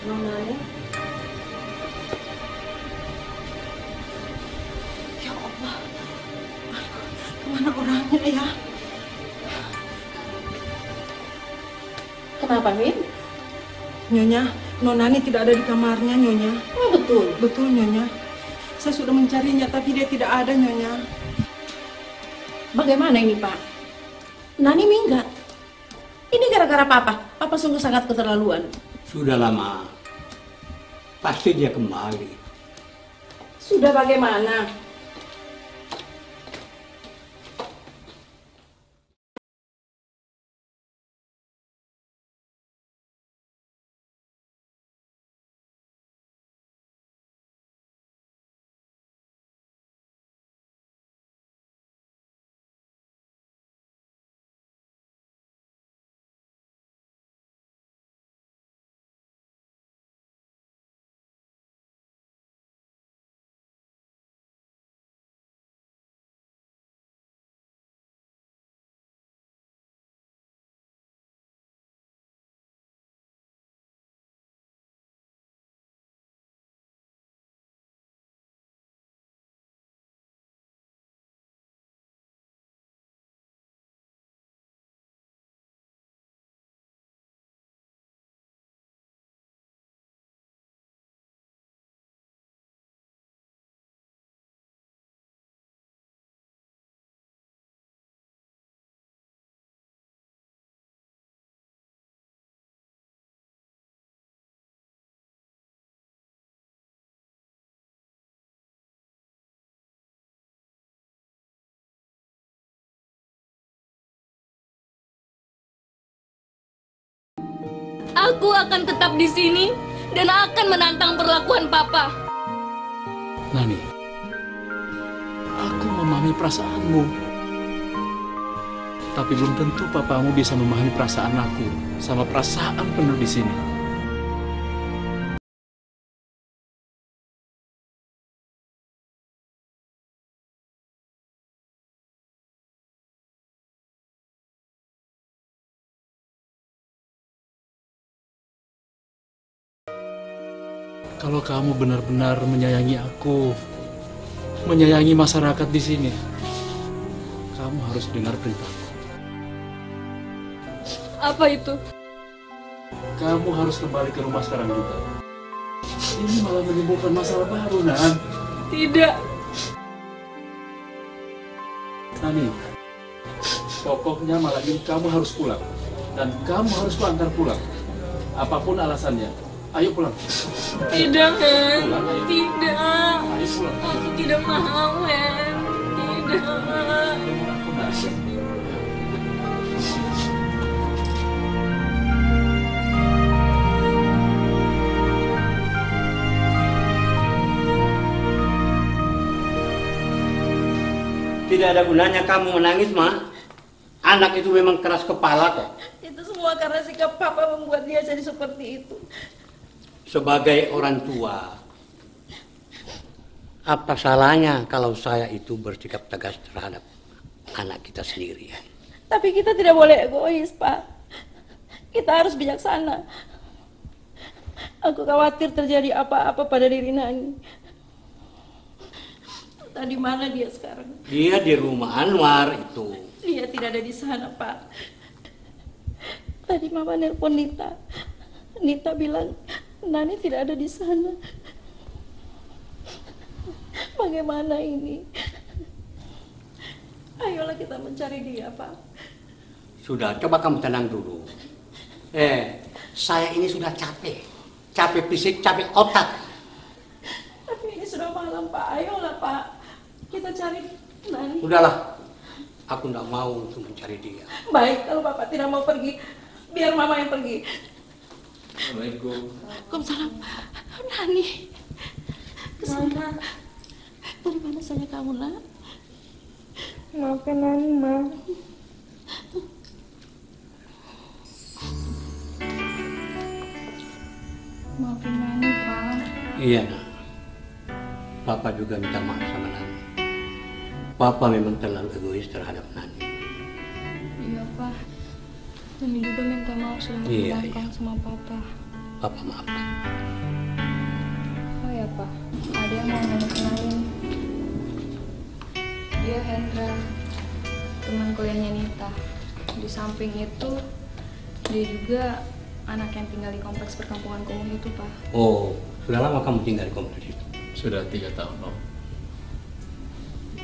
Non, Nani. Ya Allah, kemana orangnya ya? Kenapa, Min? Nyonya, Nonani tidak ada di kamarnya, Nyonya. Oh, betul? Betul, Nyonya. Saya sudah mencarinya, tapi dia tidak ada, Nyonya. Bagaimana ini, Pak? Nani minggat. Ini gara-gara Papa. Papa sungguh sangat keterlaluan. Sudah lama. Pasti dia kembali. Sudah bagaimana? Aku akan tetap di sini dan akan menantang perlakuan Papa. Nani, aku memahami perasaanmu. Tapi belum tentu papamu bisa memahami perasaan aku sama perasaan penuh di sini. Kalau kamu benar-benar menyayangi aku, menyayangi masyarakat di sini, kamu harus dengar perintahku. Apa itu? Kamu harus kembali ke rumah sekarang juga. Ini malah menimbulkan masalah baru, Nan. Tidak. Nani, pokoknya malam ini kamu harus pulang. Dan kamu harus kuantar pulang. Apapun alasannya. Ayo pulang. Tidak, Hen. Pulang, ayo. Tidak. Ayo pulang. Aku tidak mau, Hen. Tidak. Tidak ada gunanya kamu menangis, Ma. Anak itu memang keras kepala kok. Itu semua karena sikap Papa membuat dia jadi seperti itu. Sebagai orang tua, apa salahnya kalau saya itu bersikap tegas terhadap anak kita sendiri? Tapi kita tidak boleh egois, Pak. Kita harus bijaksana. Aku khawatir terjadi apa-apa pada diri Nani. Tadi mana dia sekarang? Dia di rumah Anwar itu. Dia tidak ada di sana, Pak. Tadi Mama nelpon Nita. Nita bilang Nani tidak ada di sana. Bagaimana ini? Ayolah kita mencari dia, Pak. Sudah, coba kamu tenang dulu. Saya ini sudah capek. Capek fisik, capek otak. Tapi ini sudah malam, Pak. Ayolah, Pak. Kita cari Nani. Udahlah. Aku tidak mau untuk mencari dia. Baik, kalau Bapak tidak mau pergi, biar Mama yang pergi. Assalamualaikum. Waalaikumsalam. Nani. Kesana. Dari mana saja kamu, Nak? Maafkan Nani, Ma. Maafin Nani, Pak. Iya, Nak. Papa juga minta maaf sama Nani. Papa memang terlalu egois terhadap Nani. Iya, Pak. Nani juga minta maaf sudah menghilangkan sama Papa. Papa maafkan. Oh ya, Pak. Ada yang mau Nani kenalin. Dia Hendra, teman kuliahnya Nita. Di samping itu, Dia juga anak yang tinggal di kompleks perkampungan kumuh itu, Pak. Oh, sudah lama kamu tinggal di kompleks itu? Sudah 3 tahun, Om.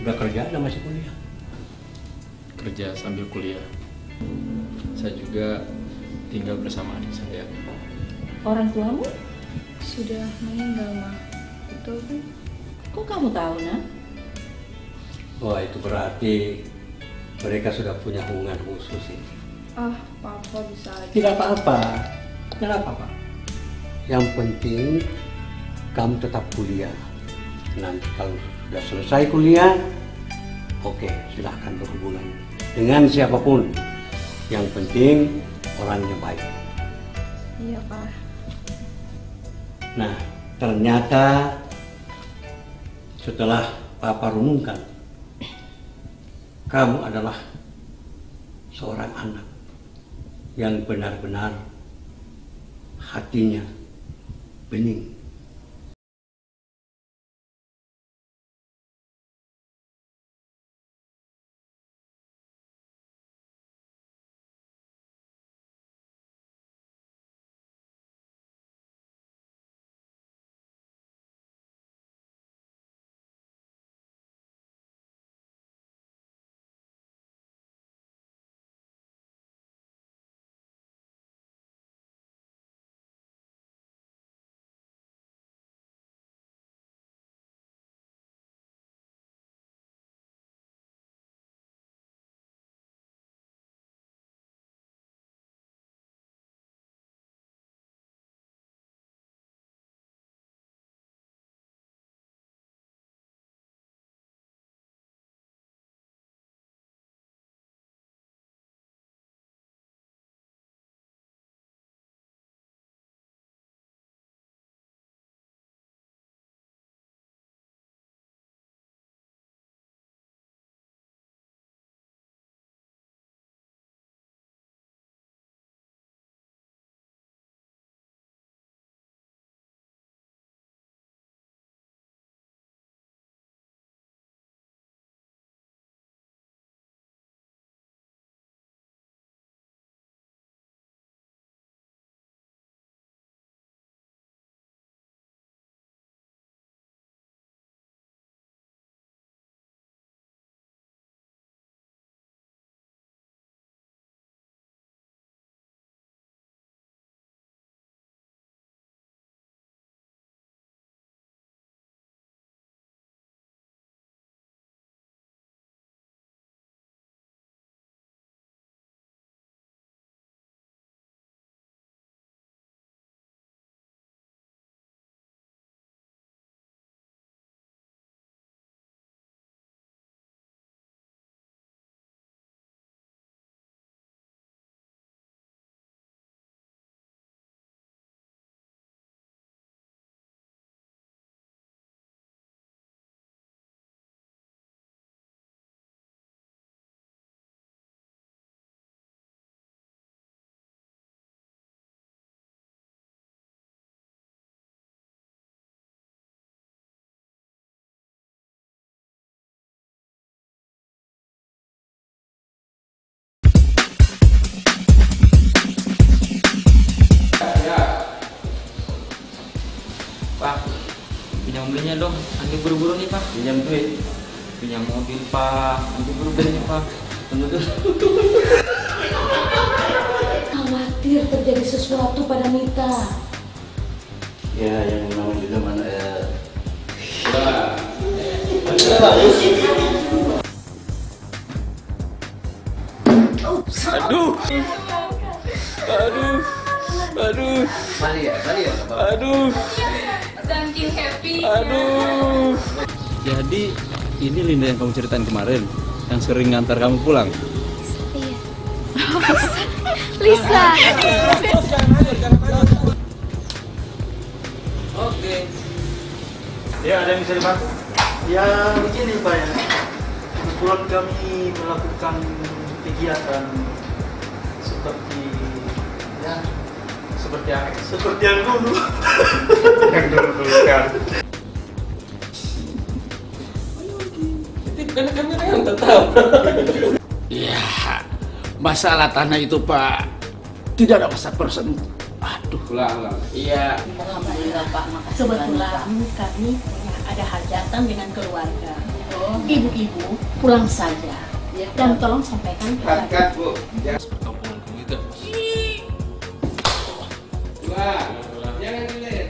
Udah kerja atau masih kuliah? Kerja sambil kuliah. Saya juga tinggal bersama adik saya. Orang tuamu? Sudah meninggal, Ma. Betul kan? Kok kamu tahu, Nak? Wah, itu berarti mereka sudah punya hubungan khusus ini. Ah, Papa bisa aja. Tidak apa-apa. Tidak apa-apa. Yang penting kamu tetap kuliah. Nanti kalau sudah selesai kuliah, oke, silahkan berhubungan dengan siapapun. Yang penting orangnya baik. Iya, Pak. Nah, ternyata setelah Papa renungkan, kamu adalah seorang anak yang benar-benar hatinya bening. Pak, pinjam mobilnya dong, nanti buru-buru nih Pak. Pinjam duit? Pinjam mobil Pak, nanti buru-buru nih Pak. Tunggu dulu. Khawatir terjadi sesuatu pada Mita. Ya, yang namanya juga mana ya. Aduh. Aduh. Aduh. Balik ya. Aduh. Saking happy. Aduh. Jadi ini Linda yang kamu ceritain kemarin, yang sering ngantar kamu pulang. Iya. Lisa. Oke. Ya, ada yang bisa dibantu? Ya, begini Pak ya. Kebetulan kami melakukan kegiatan seperti ya seperti yang dulu. Yang dulu kan. Itu kan kamera yang tahu. Ya, masalah tanah itu Pak tidak ada masa persen. Aduh. Ulang. Iya. Alhamdulillah Pak, makasih. Kebetulan kami ada hajatan dengan keluarga. Ibu-ibu pulang saja. Dan tolong sampaikan kepada Bu. Perkampungan kita. Jangan dilihat.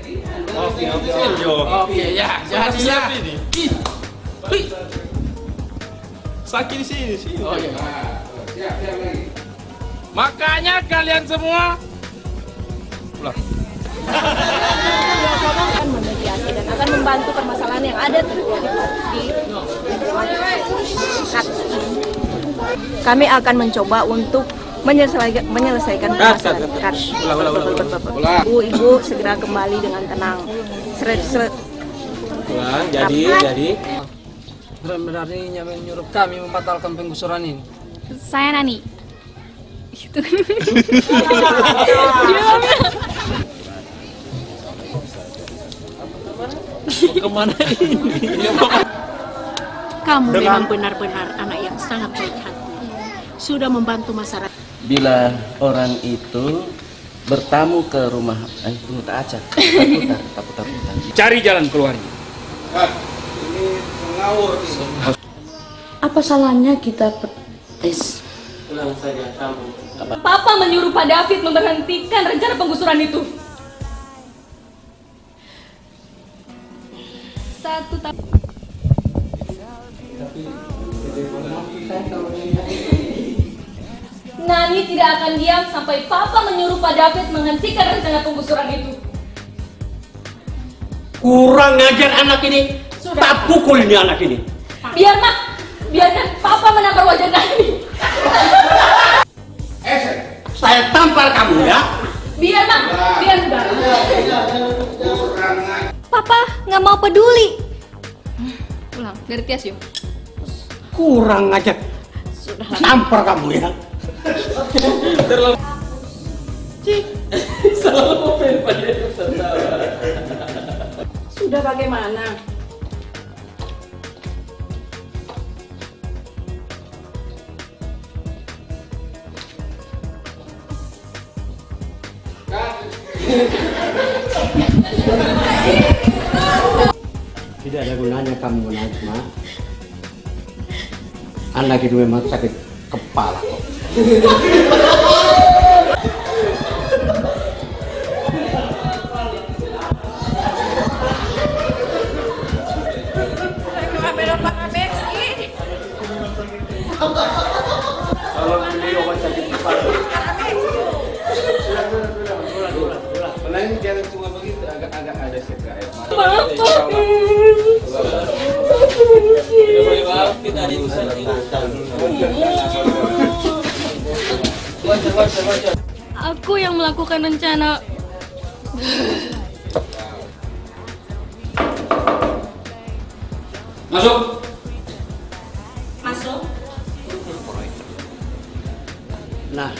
Oke, ya. Jadi siap ini. Sakit di sini. Oh iya. Siap lagi. Makanya kalian semua pulang. Akan memediasi dan akan membantu permasalahan yang ada terjadi di kami akan mencoba untuk menyelesaikan permasalahan. Ibu segera kembali dengan tenang. Pulang, jadi. Benar-benar ini yang menyuruh kami membatalkan penggusuran ini. Saya Nani. Itu. Kemana ini? kamu memang benar-benar anak yang sangat baik hati. Sudah membantu masyarakat. Bila orang itu bertamu ke rumah Aca, putar. Cari jalan keluarnya. Ini mengawur. Apa salahnya kita tes? Pulang saja kamu. Papa menyuruh Pak David memberhentikan rencana penggusuran itu. Nani tidak akan diam sampai Papa menyuruh Pak David menghentikan rencana penggusuran itu. Kurang ngajar anak ini. Tak pukul ini anak ini. Biarkan Papa menampar wajah Nani. Saya tampar kamu ya. Biar udah. Papa nggak mau peduli. Pulang dari Tias yuk. Kurang ngajar. Tampar kamu ya. Sudah bagaimana? Tidak ada gunanya kamu menangis, Ma. Anak itu memang sakit kepala kok. Kalau beli obat sakit kepala. Lain jangan cuma begitu, agak ada sedikit air mata. Kita ada usaha. Aku yang melakukan rencana. Masuk. Nah,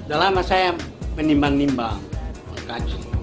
dalam saya menimbang-nimbang, mengkaji.